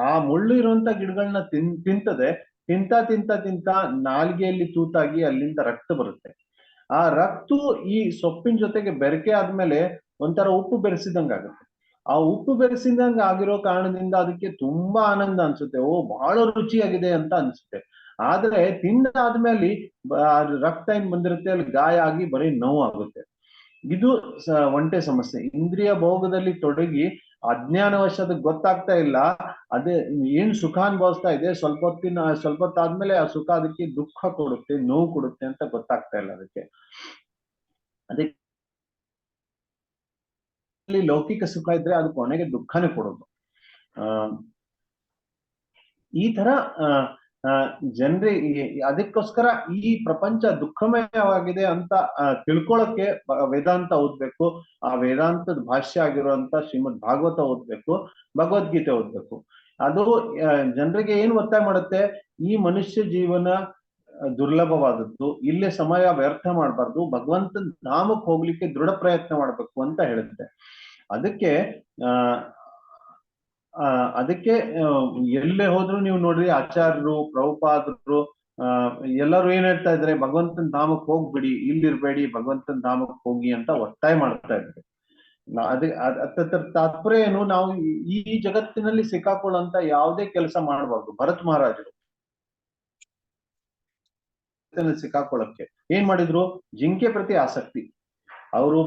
ಆ ಮುಳ್ಳು ಇರುವಂತ ಗಿಡಗಳನ್ನ ತಿಂತದೆ. ತಿಂತ ನಾಲ್ಗೆಯಲ್ಲಿ ತೂತಾಗಿ ಅಲ್ಲಿಂದ ರಕ್ತ ಬರುತ್ತೆ. ಆ ರಕ್ತ ಈ ಸೊಪ್ಪಿನ ಜೊತೆಗೆ ಬೆರಕೆ ಆದ್ಮೇಲೆ ಒಂಥರ ಉಪ್ಪು ಬೆರೆಸಿದಂಗಾಗುತ್ತೆ. ಆ ಉಪ್ಪು ಬೆರೆಸಿದಂಗ ಆಗಿರೋ ಕಾರಣದಿಂದ ಅದಕ್ಕೆ ತುಂಬಾ ಆನಂದ ಅನ್ಸುತ್ತೆ, ಓ ಬಹಳ ರುಚಿಯಾಗಿದೆ ಅಂತ ಅನ್ಸುತ್ತೆ. ಆದ್ರೆ ತಿಂದಾದ್ಮೇಲೆ ರಕ್ತ ಏನ್ ಬಂದಿರುತ್ತೆ ಅಲ್ಲಿ ಗಾಯ ಆಗಿ ಬರೀ ನೋವು ಆಗುತ್ತೆ. ಇದು ಒಂಟೆ ಸಮಸ್ಯೆ. ಇಂದ್ರಿಯ ಭೋಗದಲ್ಲಿ ತೊಡಗಿ ಅಜ್ಞಾನವಶ ಗೊತ್ತಾಗ್ತಾ ಇಲ್ಲ, ಅದೇ ಏನ್ ಸುಖ ಅನುಭವಿಸ್ತಾ ಇದೆ, ಸ್ವಲ್ಪ ಹೊತ್ತಾದ್ಮೇಲೆ ಆ ಸುಖ ಅದಕ್ಕೆ ದುಃಖ ಕೊಡುತ್ತೆ, ನೋವು ಕೊಡುತ್ತೆ ಅಂತ ಗೊತ್ತಾಗ್ತಾ ಇಲ್ಲ ಅದಕ್ಕೆ. ಅದಕ್ಕೆ ಲೌಕಿಕ ಸುಖ ಇದ್ರೆ ಅದು ಕೊನೆಗೆ ದುಃಖನೇ ಕೊಡೋದು. ಈ ತರ ಜನರಿಗೆ ಅದಕ್ಕೋಸ್ಕರ ಈ ಪ್ರಪಂಚ ದುಃಖಮಯವಾಗಿದೆ ಅಂತ ತಿಳ್ಕೊಳಕ್ಕೆ ವೇದಾಂತ ಓದ್ಬೇಕು. ಆ ವೇದಾಂತದ ಭಾಷ್ಯ ಆಗಿರುವಂತ ಶ್ರೀಮದ್ ಭಾಗವತ ಓದ್ಬೇಕು, ಭಗವದ್ಗೀತೆ ಓದ್ಬೇಕು. ಅದು ಜನರಿಗೆ ಏನು ಒತ್ತಾಯ ಮಾಡುತ್ತೆ, ಈ ಮನುಷ್ಯ ಜೀವನ ದುರ್ಲಭವಾದದ್ದು, ಇಲ್ಲೇ ಸಮಯ ವ್ಯರ್ಥ ಮಾಡಬಾರ್ದು, ಭಗವಂತನ ಧಾಮಕ್ಕೆ ಹೋಗ್ಲಿಕ್ಕೆ ದೃಢ ಪ್ರಯತ್ನ ಮಾಡ್ಬೇಕು ಅಂತ ಹೇಳುತ್ತೆ. ಅದಕ್ಕೆ ಎಲ್ಲೇ ಹೋದ್ರು ನೀವು ನೋಡ್ರಿ, ಆಚಾರ್ಯರು, ಪ್ರಭುಪಾದರು ಎಲ್ಲರೂ ಏನ್ ಹೇಳ್ತಾ ಇದ್ರೆ, ಭಗವಂತನ ಧಾಮಕ್ಕೆ ಹೋಗ್ಬಿಡಿ, ಇಲ್ಲಿರ್ಬೇಡಿ, ಭಗವಂತನ ಧಾಮಕ್ಕೆ ಹೋಗಿ ಅಂತ ಒತ್ತಾಯ ಮಾಡ್ತಾ ಇದ್ದಾರೆ. ಅದರ ತಾತ್ಪರ್ಯ ಏನು, ನಾವು ಈ ಜಗತ್ತಿನಲ್ಲಿ ಸಿಕ್ಕಾಕೊಳ್ಳುವಂತ ಯಾವುದೇ ಕೆಲಸ ಮಾಡಬಾರ್ದು. ಭರತ್ ಮಹಾರಾಜರು ಸಿಕ್ಕಾಕೊಳ್ಳಕ್ಕೆ ಏನ್ ಮಾಡಿದ್ರು, ಜಿಂಕೆ ಪ್ರತಿ ಆಸಕ್ತಿ. ಅವರು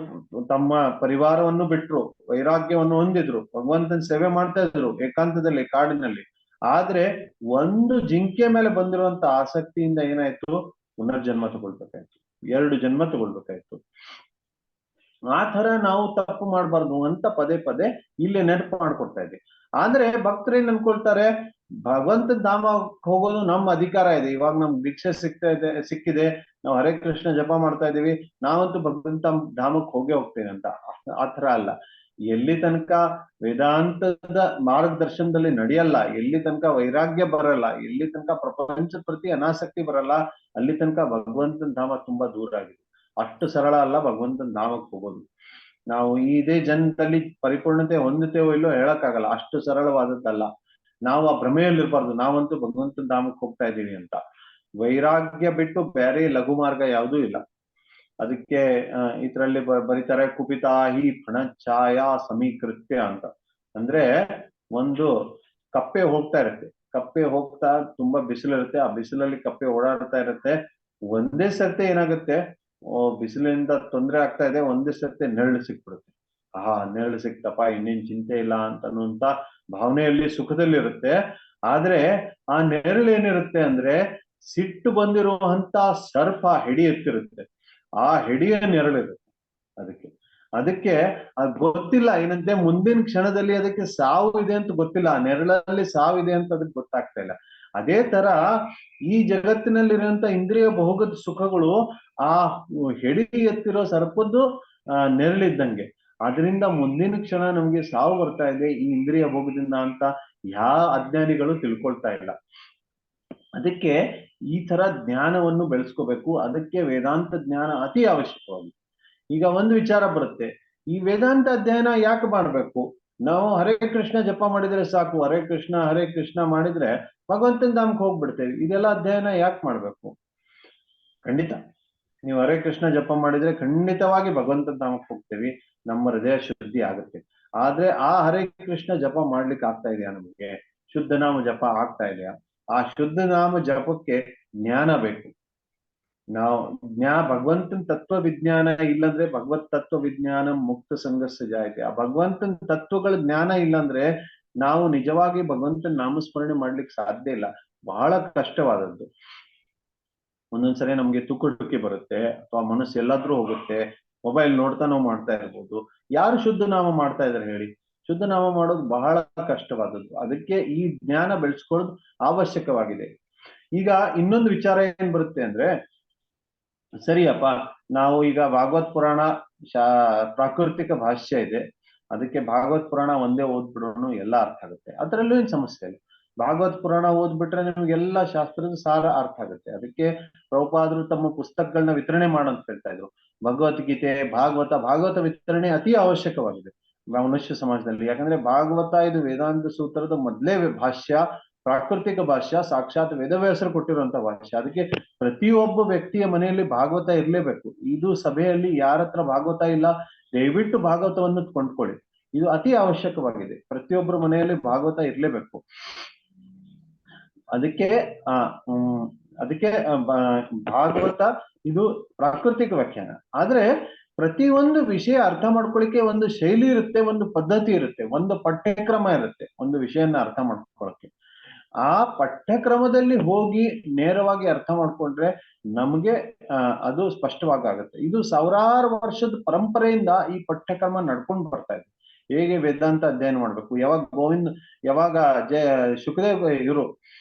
ತಮ್ಮ ಪರಿವಾರವನ್ನು ಬಿಟ್ರು, ವೈರಾಗ್ಯವನ್ನು ಹೊಂದಿದ್ರು, ಭಗವಂತನ ಸೇವೆ ಮಾಡ್ತಾ ಇದ್ರು ಏಕಾಂತದಲ್ಲಿ, ಕಾಡಿನಲ್ಲಿ. ಆದ್ರೆ ಒಂದು ಜಿಂಕೆ ಮೇಲೆ ಬಂದಿರುವಂತ ಆಸಕ್ತಿಯಿಂದ ಏನಾಯ್ತು, ಪುನರ್ಜನ್ಮ ತಗೊಳ್ಬೇಕಾಯ್ತು, 2 ಜನ್ಮ ತಗೊಳ್ಬೇಕಾಯ್ತು. ಆ ತರ ನಾವು ತಪ್ಪು ಮಾಡಬಾರ್ದು ಅಂತ ಪದೇ ಪದೇ ಇಲ್ಲಿ ನೆನಪು ಮಾಡ್ಕೊಡ್ತಾ ಇದ್ದೀವಿ. ಆದ್ರೆ ಭಕ್ತರೇನ್ ಅನ್ಕೊಳ್ತಾರೆ, ಭಗವಂತನ ಧಾಮ ಹೋಗೋದು ನಮ್ಮ ಅಧಿಕಾರ ಇದೆ, ಇವಾಗ ನಮ್ಗೆ ಭಿಕ್ಷೆ ಸಿಕ್ಕಿದೆ, ನಾವು ಹರೇ ಕೃಷ್ಣ ಜಪ ಮಾಡ್ತಾ ಇದೀವಿ, ನಾವಂತೂ ಭಗವಂತ ಧಾಮಕ್ಕೆ ಹೋಗ್ತೇನೆ ಅಂತ. ಆ ತರ ಅಲ್ಲ. ಎಲ್ಲಿ ತನಕ ವೇದಾಂತದ ಮಾರ್ಗದರ್ಶನದಲ್ಲಿ ನಡೆಯಲ್ಲ, ಎಲ್ಲಿ ತನಕ ವೈರಾಗ್ಯ ಬರಲ್ಲ, ಎಲ್ಲಿ ತನಕ ಪ್ರಪಂಚದ ಪ್ರತಿ ಅನಾಸಕ್ತಿ ಬರಲ್ಲ, ಅಲ್ಲಿ ತನಕ ಭಗವಂತನ ಧಾಮ ತುಂಬಾ ದೂರ ಆಗಿದೆ. ಅಷ್ಟು ಸರಳ ಅಲ್ಲ ಭಗವಂತನ ಧಾಮಕ್ಕೆ ಹೋಗೋದು. ನಾವು ಇದೇ ಜನ್ಮದಲ್ಲಿ ಪರಿಪೂರ್ಣತೆ ಹೊಂದುತ್ತೇವೋ ಇಲ್ಲೋ ಹೇಳಕ್ಕಾಗಲ್ಲ, ಅಷ್ಟು ಸರಳವಾದದ್ದಲ್ಲ. ನಾವು ಆ ಭ್ರಮೆಯಲ್ಲಿರ್ಬಾರ್ದು, ನಾವಂತೂ ಭಗವಂತನ ಧಾಮಕ್ಕೆ ಹೋಗ್ತಾ ಇದ್ದೀವಿ ಅಂತ. ವೈರಾಗ್ಯ ಬಿಟ್ಟು ಬೇರೆ ಲಘು ಮಾರ್ಗ ಯಾವುದೂ ಇಲ್ಲ. ಅದಕ್ಕೆ ಇದರಲ್ಲಿ ಬರೀತಾರೆ, ಕುಪಿತಾಹಿ ಫಣಚ್ಛಾಯ ಸಮೀಕೃತ್ಯ ಅಂತ. ಅಂದ್ರೆ ಒಂದು ಕಪ್ಪೆ ಹೋಗ್ತಾ ಇರುತ್ತೆ, ಕಪ್ಪೆ ಹೋಗ್ತಾ ತುಂಬಾ ಬಿಸಿಲಿರುತ್ತೆ, ಆ ಬಿಸಿಲಲ್ಲಿ ಕಪ್ಪೆ ಓಡಾಡ್ತಾ ಇರುತ್ತೆ. ಒಂದೇ ಸರ್ತಿ ಏನಾಗುತ್ತೆ, ಬಿಸಿಲಿನಿಂದ ತೊಂದರೆ ಆಗ್ತಾ ಇದೆ, ಒಂದೇ ಸರ್ತಿ ನೆರಳು ಸಿಕ್ಬಿಡುತ್ತೆ. ನೆರಳು ಸಿಕ್ತಪ್ಪ, ಇನ್ನೇನ್ ಚಿಂತೆ ಇಲ್ಲ ಅನ್ನುವಂತ ಭಾವನೆಯಲ್ಲಿ ಸುಖದಲ್ಲಿರುತ್ತೆ. ಆದ್ರೆ ಆ ನೆರಳು ಏನಿರುತ್ತೆ ಅಂದ್ರೆ ಸಿಟ್ಟು ಬಂದಿರುವಂತ ಸರ್ಪ ಹಿಡಿಯುತ್ತಿರುತ್ತೆ, ಆ ಹಿಡಿಯ ನೆರಳಿರುತ್ತೆ ಅದಕ್ಕೆ. ಅದಕ್ಕೆ ಅದು ಗೊತ್ತಿಲ್ಲ ಏನಂತೆ, ಮುಂದಿನ ಕ್ಷಣದಲ್ಲಿ ಅದಕ್ಕೆ ಸಾವು ಇದೆ ಅಂತ ಗೊತ್ತಿಲ್ಲ, ಆ ನೆರಳಲ್ಲಿ ಸಾವಿದೆ ಅಂತ ಅದಕ್ಕೆ ಗೊತ್ತಾಗ್ತಾ ಇಲ್ಲ. ಅದೇ ತರ ಈ ಜಗತ್ತಿನಲ್ಲಿರುವಂತ ಇಂದ್ರಿಯ ಭೋಗದ ಸುಖಗಳು ಆ ಹೆಡಿ ಎತ್ತಿರೋ ಸರ್ಪದ್ದು ನೆರಳಿದ್ದಂಗೆ. ಅದರಿಂದ ಮುಂದಿನ ಕ್ಷಣ ನಮ್ಗೆ ಸಾವು ಬರ್ತಾ ಇದೆ ಈ ಇಂದ್ರಿಯ ಭೋಗದಿಂದ ಅಂತ ಯಾವ ಅಜ್ಞಾನಿಗಳು ತಿಳ್ಕೊಳ್ತಾ ಇಲ್ಲ. ಅದಕ್ಕೆ ಈ ತರ ಜ್ಞಾನವನ್ನು ಬೆಳೆಸ್ಕೋಬೇಕು. ಅದಕ್ಕೆ ವೇದಾಂತ ಜ್ಞಾನ ಅತಿ ಅವಶ್ಯಕವಾಗಿದೆ. ಈಗ ಒಂದು ವಿಚಾರ ಬರುತ್ತೆ, ಈ ವೇದಾಂತ ಅಧ್ಯಯನ ಯಾಕೆ ಮಾಡ್ಬೇಕು? ನಾವು ಹರೇ ಕೃಷ್ಣ ಜಪ ಮಾಡಿದ್ರೆ ಸಾಕು, ಹರೇ ಕೃಷ್ಣ ಮಾಡಿದ್ರೆ ಭಗವಂತನ ಧಾಮಕ್ಕೆ ಹೋಗ್ಬಿಡ್ತೇವೆ. ಇದೆಲ್ಲ ಅಧ್ಯಯನ ಯಾಕೆ ಮಾಡ್ಬೇಕು? ಖಂಡಿತ ನೀವು ಹರೇ ಕೃಷ್ಣ ಜಪ ಮಾಡಿದ್ರೆ ಖಂಡಿತವಾಗಿ ಭಗವಂತನ ಧಾಮಕ್ಕೆ ಹೋಗ್ತೇವೆ, ನಮ್ಮ ಹೃದಯ ಶುದ್ಧಿ ಆಗುತ್ತೆ. ಆದ್ರೆ ಆ ಹರೇ ಕೃಷ್ಣ ಜಪ ಮಾಡ್ಲಿಕ್ಕೆ ಆಗ್ತಾ ಇದೆಯಾ ನಮಗೆ? ಶುದ್ಧ ನಾಮ ಜಪ ಆಗ್ತಾ ಇದೆಯಾ? ಆ ಶುದ್ಧ ನಾಮ ಜಪಕ್ಕೆ ಜ್ಞಾನ ಬೇಕು. ನಾವು ಭಗವಂತನ ತತ್ವ ವಿಜ್ಞಾನ ಇಲ್ಲಂದ್ರೆ ಭಗವತ್ ತತ್ವ ವಿಜ್ಞಾನ ಮುಕ್ತ ಸಂಘರ್ಷ ಜಾಯತೆ. ಆ ಭಗವಂತನ ತತ್ವಗಳ ಜ್ಞಾನ ಇಲ್ಲಂದ್ರೆ ನಾವು ನಿಜವಾಗಿ ಭಗವಂತನ ನಾಮಸ್ಮರಣೆ ಮಾಡ್ಲಿಕ್ಕೆ ಸಾಧ್ಯ ಇಲ್ಲ. ಬಹಳ ಕಷ್ಟವಾದದ್ದು. ಒಂದೊಂದ್ಸರಿ ನಮ್ಗೆ ತುಕ್ಕುಡುಕಿ ಬರುತ್ತೆ, ಅಥವಾ ಮನಸ್ಸು ಎಲ್ಲಾದ್ರೂ ಹೋಗುತ್ತೆ, ಮೊಬೈಲ್ ನೋಡ್ತಾ ನಾವು ಮಾಡ್ತಾ ಇರ್ಬೋದು. ಯಾರು ಶುದ್ಧ ನಾಮ ಮಾಡ್ತಾ ಇದಾರೆ ಹೇಳಿ? ಶುದ್ಧ ನಾಮ ಮಾಡೋದು ಬಹಳ ಕಷ್ಟವಾದದ್ದು. ಅದಕ್ಕೆ ಈ ಜ್ಞಾನ ಬೆಳೆಸ್ಕೊಳ್ಳೋದು ಅವಶ್ಯಕವಾಗಿದೆ. ಈಗ ಇನ್ನೊಂದು ವಿಚಾರ ಏನ್ ಬರುತ್ತೆ ಅಂದ್ರೆ, ಸರಿಯಪ್ಪ, ನಾವು ಈಗ ಭಾಗವತ್ ಪುರಾಣ ಪ್ರಾಕೃತಿಕ ಭಾಷ್ಯ ಇದೆ, ಅದಕ್ಕೆ ಭಾಗವತ್ ಪುರಾಣ ಒಂದೇ ಓದ್ಬಿಡೋಣ, ಎಲ್ಲ ಅರ್ಥ ಆಗುತ್ತೆ, ಅದರಲ್ಲೂ ಏನ್ ಸಮಸ್ಯೆ ಇಲ್ಲ. ಭಾಗವತ್ ಪುರಾಣ ಓದ್ಬಿಟ್ರೆ ನಿಮ್ಗೆಲ್ಲ ಶಾಸ್ತ್ರದ ಸಾರ ಅರ್ಥ ಆಗುತ್ತೆ. ಅದಕ್ಕೆ ಪ್ರಭುಪಾದರು ತಮ್ಮ ಪುಸ್ತಕಗಳನ್ನ ವಿತರಣೆ ಮಾಡಂತ ಹೇಳ್ತಾ ಇದ್ರು. ಭಗವದ್ಗೀತೆ, ಭಾಗವತ ವಿತರಣೆ ಅತಿ ಅವಶ್ಯಕವಾಗಿದೆ ಮನುಷ್ಯ ಸಮಾಜದಲ್ಲಿ. ಯಾಕಂದ್ರೆ ಭಾಗವತ ಇದು ವೇದಾಂತ ಸೂತ್ರದ ಮೊದಲೇ ಭಾಷ್ಯ, ಪ್ರಾಕೃತಿಕ ಭಾಷ್ಯ, ಸಾಕ್ಷಾತ್ ವೇದವ್ಯಾಸರು ಕೊಟ್ಟಿರುವಂತ ಭಾಷ್ಯ. ಅದಕ್ಕೆ ಪ್ರತಿಯೊಬ್ಬ ವ್ಯಕ್ತಿಯ ಮನೆಯಲ್ಲಿ ಭಾಗವತ ಇರ್ಲೇಬೇಕು. ಇದು ಸಭೆಯಲ್ಲಿ ಯಾರ ಹತ್ರ ಭಾಗವತ ಇಲ್ಲ, ದಯವಿಟ್ಟು ಭಾಗವತವನ್ನು ಕೊಂಡ್ಕೊಳ್ಳಿ. ಇದು ಅತಿ ಅವಶ್ಯಕವಾಗಿದೆ. ಪ್ರತಿಯೊಬ್ಬರ ಮನೆಯಲ್ಲಿ ಭಾಗವತ ಇರ್ಲೇಬೇಕು. ಅದಕ್ಕೆ ಭಾಗವತ ಇದು ಪ್ರಾಕೃತಿಕ ವ್ಯಾಖ್ಯಾನ. ಆದ್ರೆ ಪ್ರತಿಯೊಂದು ವಿಷಯ ಅರ್ಥ ಮಾಡ್ಕೊಳ್ಳಿಕ್ಕೆ ಒಂದು ಶೈಲಿ ಇರುತ್ತೆ, ಒಂದು ಪದ್ಧತಿ ಇರುತ್ತೆ, ಒಂದು ಪಠ್ಯಕ್ರಮ ಇರುತ್ತೆ. ಒಂದು ವಿಷಯನ ಅರ್ಥ ಮಾಡ್ಕೊಳಕ್ಕೆ ಆ ಪಠ್ಯಕ್ರಮದಲ್ಲಿ ಹೋಗಿ ನೇರವಾಗಿ ಅರ್ಥ ಮಾಡ್ಕೊಂಡ್ರೆ ನಮ್ಗೆ ಅದು ಸ್ಪಷ್ಟವಾಗುತ್ತೆ. ಇದು ಸಾವಿರಾರು ವರ್ಷದ ಪರಂಪರೆಯಿಂದ ಈ ಪಠ್ಯಕ್ರಮ ನಡ್ಕೊಂಡು ಬರ್ತಾ ಇದೆ. ಹೇಗೆ ವೇದಾಂತ ಅಧ್ಯಯನ ಮಾಡ್ಬೇಕು, ಯಾವಾಗ ಶುಕದೇವ್ ಇವರು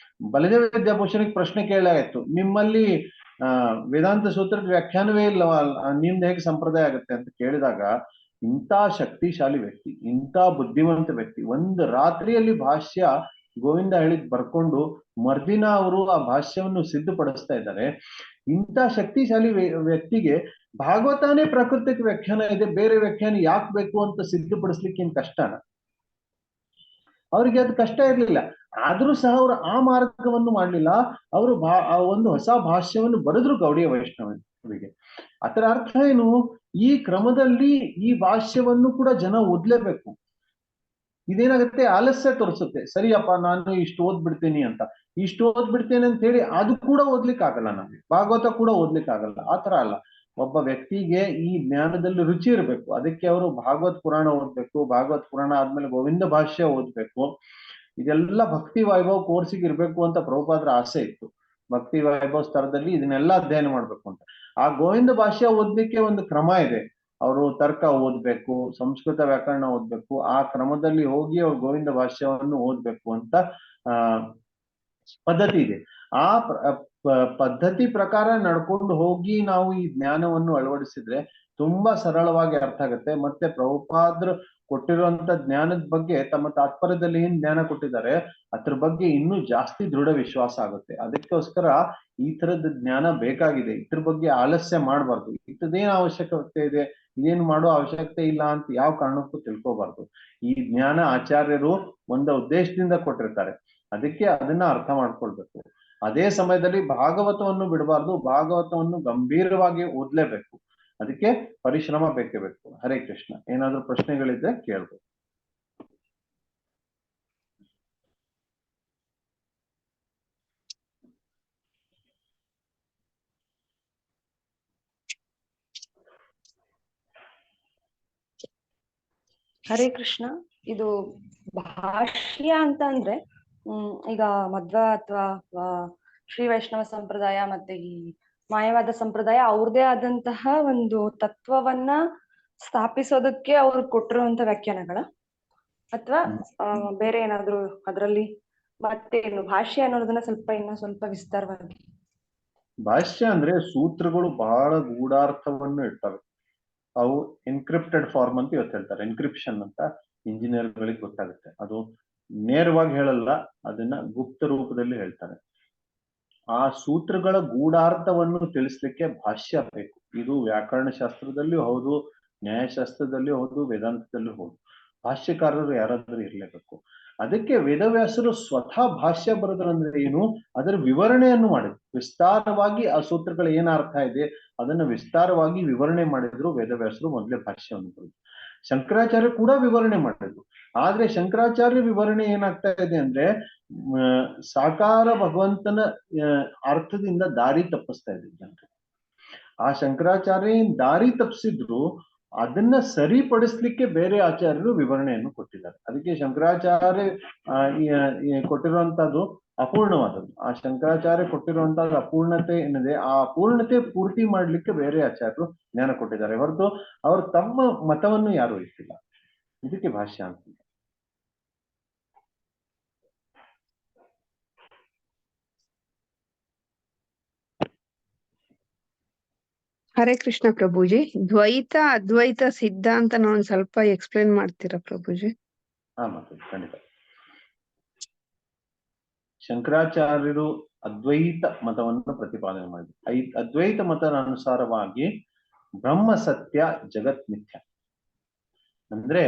ಬಲದೇವ ವಿದ್ಯಾಭೂಷಣಿಗೆ ಪ್ರಶ್ನೆ ಕೇಳಾಗಿತ್ತು, ನಿಮ್ಮಲ್ಲಿ ವೇದಾಂತ ಸೂತ್ರದ ವ್ಯಾಖ್ಯಾನವೇ ಇಲ್ಲವಾ, ನಿಮ್ದು ಹೇಗೆ ಸಂಪ್ರದಾಯ ಆಗುತ್ತೆ ಅಂತ ಕೇಳಿದಾಗ, ಇಂಥ ಶಕ್ತಿಶಾಲಿ ವ್ಯಕ್ತಿ, ಇಂಥ ಬುದ್ಧಿವಂತ ವ್ಯಕ್ತಿ ಒಂದು ರಾತ್ರಿಯಲ್ಲಿ ಭಾಷ್ಯ ಗೋವಿಂದ ಹೇಳಿದ್ ಬರ್ಕೊಂಡು ಮರ್ದಿನ ಅವರು ಆ ಭಾಷ್ಯವನ್ನು ಸಿದ್ಧಪಡಿಸ್ತಾ ಇದ್ದಾರೆ. ಇಂಥ ಶಕ್ತಿಶಾಲಿ ವ್ಯಕ್ತಿಗೆ ಭಾಗವತಾನೇ ಪ್ರಾಕೃತಿಕ ವ್ಯಾಖ್ಯಾನ ಇದೆ, ಬೇರೆ ವ್ಯಾಖ್ಯಾನ ಯಾಕೆ ಬೇಕು ಅಂತ ಸಿದ್ಧಪಡಿಸ್ಲಿಕ್ಕೆ ಏನ್ ಕಷ್ಟನ? ಅವ್ರಿಗೆ ಅದು ಕಷ್ಟ ಇರ್ಲಿಲ್ಲ. ಆದ್ರೂ ಸಹ ಅವರು ಆ ಮಾರ್ಗವನ್ನು ಮಾಡ್ಲಿಲ್ಲ. ಅವರು ಒಂದು ಹೊಸ ಭಾಷ್ಯವನ್ನು ಬರೆದ್ರು ಗೌಡಿಯ ವೈಷ್ಣವರಿಗೆ. ಅದರ ಅರ್ಥ ಏನು? ಈ ಕ್ರಮದಲ್ಲಿ ಈ ಭಾಷ್ಯವನ್ನು ಕೂಡ ಜನ ಓದ್ಲೇಬೇಕು. ಇದೇನಾಗುತ್ತೆ, ಆಲಸ್ಯ ತೋರಿಸುತ್ತೆ. ಸರಿಯಪ್ಪ, ನಾನು ಇಷ್ಟು ಓದ್ಬಿಡ್ತೀನಿ ಅಂತ ಹೇಳಿ ಅದು ಕೂಡ ಓದ್ಲಿಕ್ಕೆ ಆಗಲ್ಲ. ನಮ್ಗೆ ಭಾಗವತ ಕೂಡ ಓದ್ಲಿಕ್ಕೆ ಆಗಲ್ಲ. ಆತರ ಅಲ್ಲ. ಒಬ್ಬ ವ್ಯಕ್ತಿಗೆ ಈ ಜ್ಞಾನದಲ್ಲಿ ರುಚಿ ಇರಬೇಕು. ಅದಕ್ಕೆ ಅವರು ಭಾಗವತ್ ಪುರಾಣ ಓದ್ಬೇಕು, ಭಾಗವತ್ ಪುರಾಣ ಆದ್ಮೇಲೆ ಗೋವಿಂದ ಭಾಷ್ಯ ಓದ್ಬೇಕು. ಇದೆಲ್ಲ ಭಕ್ತಿ ವೈಭವ್ ಕೋರ್ಸಿಗೆ ಇರ್ಬೇಕು ಅಂತ ಪ್ರಭುಪಾದರ ಆಸೆ ಇತ್ತು. ಭಕ್ತಿ ವೈಭವ್ ಸ್ತರದಲ್ಲಿ ಇದನ್ನೆಲ್ಲ ಅಧ್ಯಯನ ಮಾಡ್ಬೇಕು ಅಂತ. ಆ ಗೋವಿಂದ ಭಾಷ್ಯ ಓದ್ಲಿಕ್ಕೆ ಒಂದು ಕ್ರಮ ಇದೆ. ಅವರು ತರ್ಕ ಓದ್ಬೇಕು, ಸಂಸ್ಕೃತ ವ್ಯಾಕರಣ ಓದ್ಬೇಕು, ಆ ಕ್ರಮದಲ್ಲಿ ಹೋಗಿ ಅವ್ರು ಗೋವಿಂದ ಭಾಷ್ಯವನ್ನು ಓದ್ಬೇಕು ಅಂತ ಪದ್ಧತಿ ಇದೆ. ಆ ಪದ್ಧತಿ ಪ್ರಕಾರ ನಡ್ಕೊಂಡು ಹೋಗಿ ನಾವು ಈ ಜ್ಞಾನವನ್ನು ಅಳವಡಿಸಿದ್ರೆ ತುಂಬಾ ಸರಳವಾಗಿ ಅರ್ಥ ಆಗುತ್ತೆ. ಮತ್ತೆ ಪ್ರಭುಪಾದರು ಕೊಟ್ಟಿರುವಂತ ಜ್ಞಾನದ ಬಗ್ಗೆ ತಮ್ಮ ತಾತ್ಪರ್ಯದಲ್ಲಿ ಏನ್ ಜ್ಞಾನ ಕೊಟ್ಟಿದ್ದಾರೆ ಅದ್ರ ಬಗ್ಗೆ ಇನ್ನೂ ಜಾಸ್ತಿ ದೃಢ ವಿಶ್ವಾಸ ಆಗುತ್ತೆ. ಅದಕ್ಕೋಸ್ಕರ ಈ ತರದ ಜ್ಞಾನ ಬೇಕಾಗಿದೆ. ಇದ್ರ ಬಗ್ಗೆ ಆಲಸ್ಯ ಮಾಡಬಾರ್ದು. ಇಂಥದ್ದೇನು ಅವಶ್ಯಕತೆ ಇದೆ, ಇದೇನು ಮಾಡೋ ಅವಶ್ಯಕತೆ ಇಲ್ಲ ಅಂತ ಯಾವ ಕಾರಣಕ್ಕೂ ತಿಳ್ಕೋಬಾರ್ದು. ಈ ಜ್ಞಾನ ಆಚಾರ್ಯರು ಒಂದು ಉದ್ದೇಶದಿಂದ ಕೊಟ್ಟಿರ್ತಾರೆ, ಅದಕ್ಕೆ ಅದನ್ನ ಅರ್ಥ ಮಾಡ್ಕೊಳ್ಬೇಕು. ಅದೇ ಸಮಯದಲ್ಲಿ ಭಾಗವತವನ್ನು ಬಿಡಬಾರ್ದು, ಭಾಗವತವನ್ನು ಗಂಭೀರವಾಗಿ ಓದ್ಲೇಬೇಕು. ಅದಕ್ಕೆ ಪರಿಶ್ರಮ ಬೇಕೇ ಬೇಕು. ಹರೇ ಕೃಷ್ಣ. ಏನಾದ್ರೂ ಪ್ರಶ್ನೆಗಳಿದ್ರೆ ಕೇಳ್ಬೋದು. ಹರೇ ಕೃಷ್ಣ. ಇದು ಭಾಷ್ಯ ಅಂತ ಅಂದ್ರೆ ಈಗ ಮಧ್ವ ಅಥವಾ ಶ್ರೀ ವೈಷ್ಣವ ಸಂಪ್ರದಾಯ ಮತ್ತೆ ಈ ಮಾಯವಾದ ಸಂಪ್ರದಾಯ ಅವ್ರದೇ ಆದಂತಹ ಒಂದು ತತ್ವವನ್ನ ಸ್ಥಾಪಿಸೋದಕ್ಕೆ ಅವ್ರು ಕೊಟ್ಟಿರುವಂತ ವ್ಯಾಖ್ಯಾನಗಳ ಅಥವಾ ಬೇರೆ ಏನಾದ್ರು ಅದರಲ್ಲಿ ಮತ್ತೇನು ಭಾಷ್ಯ ಅನ್ನೋದನ್ನ ಸ್ವಲ್ಪ ವಿಸ್ತಾರವಾಗಿ. ಭಾಷ್ಯ ಅಂದ್ರೆ ಸೂತ್ರಗಳು ಬಹಳ ಗೂಢಾರ್ಥವನ್ನು ಇರ್ತವೆ. ಅವು ಎನ್ಕ್ರಿಪ್ಟೆಡ್ ಫಾರ್ಮ್ ಅಂತ ಇವತ್ತು ಹೇಳ್ತಾರೆ. ಎನ್ಕ್ರಿಪ್ಷನ್ ಅಂತ ಇಂಜಿನಿಯರ್ಗಳಿಗೆ ಗೊತ್ತಾಗುತ್ತೆ. ಅದು ನೇರವಾಗಿ ಹೇಳಲ್ಲ, ಅದನ್ನ ಗುಪ್ತ ರೂಪದಲ್ಲಿ ಹೇಳ್ತಾರೆ. ಆ ಸೂತ್ರಗಳ ಗೂಢಾರ್ಥವನ್ನು ತಿಳಿಸ್ಲಿಕ್ಕೆ ಭಾಷ್ಯ ಬೇಕು. ಇದು ವ್ಯಾಕರಣ ಶಾಸ್ತ್ರದಲ್ಲಿಯೂ ಹೌದು, ನ್ಯಾಯಶಾಸ್ತ್ರದಲ್ಲಿಯೂ ಹೌದು, ವೇದಾಂತದಲ್ಲೂ ಹೌದು. ಭಾಷ್ಯಕಾರರು ಯಾರಾದ್ರೂ ಇರಲೇಬೇಕು. ಅದಕ್ಕೆ ವೇದವ್ಯಾಸರು ಸ್ವತಃ ಭಾಷ್ಯ ಬರೆದ್ರಂದ್ರೆ ಏನು, ಅದರ ವಿವರಣೆಯನ್ನು ಮಾಡಿದ್ರು. ವಿಸ್ತಾರವಾಗಿ ಆ ಸೂತ್ರಗಳ ಏನ ಅರ್ಥ ಇದೆ ಅದನ್ನ ವಿಸ್ತಾರವಾಗಿ ವಿವರಣೆ ಮಾಡಿದ್ರು ವೇದವ್ಯಾಸರು. ಮೊದಲೇ ಭಾಷ್ಯವನ್ನು ಬರೆದ್ರು. ಶಂಕರಾಚಾರ್ಯ ಕೂಡ ವಿವರಣೆ ಮಾಡಿದ್ರು. ಆದ್ರೆ ಶಂಕರಾಚಾರ್ಯ ವಿವರಣೆ ಏನಾಗ್ತಾ ಇದೆ ಅಂದ್ರೆ ಸಾಕಾರ ಭಗವಂತನ ಅರ್ಥದಿಂದ ದಾರಿ ತಪ್ಪಿಸ್ತಾ ಇದೆ ಜನರಿಗೆ. ಆ ಶಂಕರಾಚಾರ್ಯ ದಾರಿ ತಪ್ಪಿಸಿದ್ರು, ಅದನ್ನ ಸರಿಪಡಿಸ್ಲಿಕ್ಕೆ ಬೇರೆ ಆಚಾರ್ಯರು ವಿವರಣೆಯನ್ನು ಕೊಟ್ಟಿದ್ದಾರೆ. ಅದಕ್ಕೆ ಶಂಕರಾಚಾರ್ಯ ಕೊಟ್ಟಿರುವಂತಹದ್ದು ಅಪೂರ್ಣವಾದದ್ದು. ಆ ಶಂಕರಾಚಾರ್ಯ ಕೊಟ್ಟಿರುವಂತಹದ್ದು ಅಪೂರ್ಣತೆ ಏನಿದೆ, ಆ ಅಪೂರ್ಣತೆ ಪೂರ್ತಿ ಮಾಡ್ಲಿಕ್ಕೆ ಬೇರೆ ಆಚಾರ್ಯರು ಜ್ಞಾನ ಕೊಟ್ಟಿದ್ದಾರೆ ಹೊರತು ಅವರು ತಮ್ಮ ಮತವನ್ನು ಯಾರು ಇಟ್ಟಿಲ್ಲ. ಇದಕ್ಕೆ ಭಾಷ್ಯ ಅಂತ. ಹರೇ ಕೃಷ್ಣ ಪ್ರಭುಜಿ. ದ್ವೈತ ಅದ್ವೈತ ಸಿದ್ಧಾಂತ ಒಂದ್ ಸ್ವಲ್ಪ ಎಕ್ಸ್ಪ್ಲೇನ್ ಮಾಡ್ತೀರಾ ಪ್ರಭುಜಿ? ಹಾ, ಮತ್ತೆ ಖಂಡಿತ. ಶಂಕರಾಚಾರ್ಯರು ಅದ್ವೈತ ಮತವನ್ನು ಪ್ರತಿಪಾದನೆ ಮಾಡಿದ್ರು. ಅದ್ವೈತ ಮತದ ಅನುಸಾರವಾಗಿ ಬ್ರಹ್ಮ ಸತ್ಯ, ಜಗತ್ ಮಿಥ್ಯ. ಅಂದ್ರೆ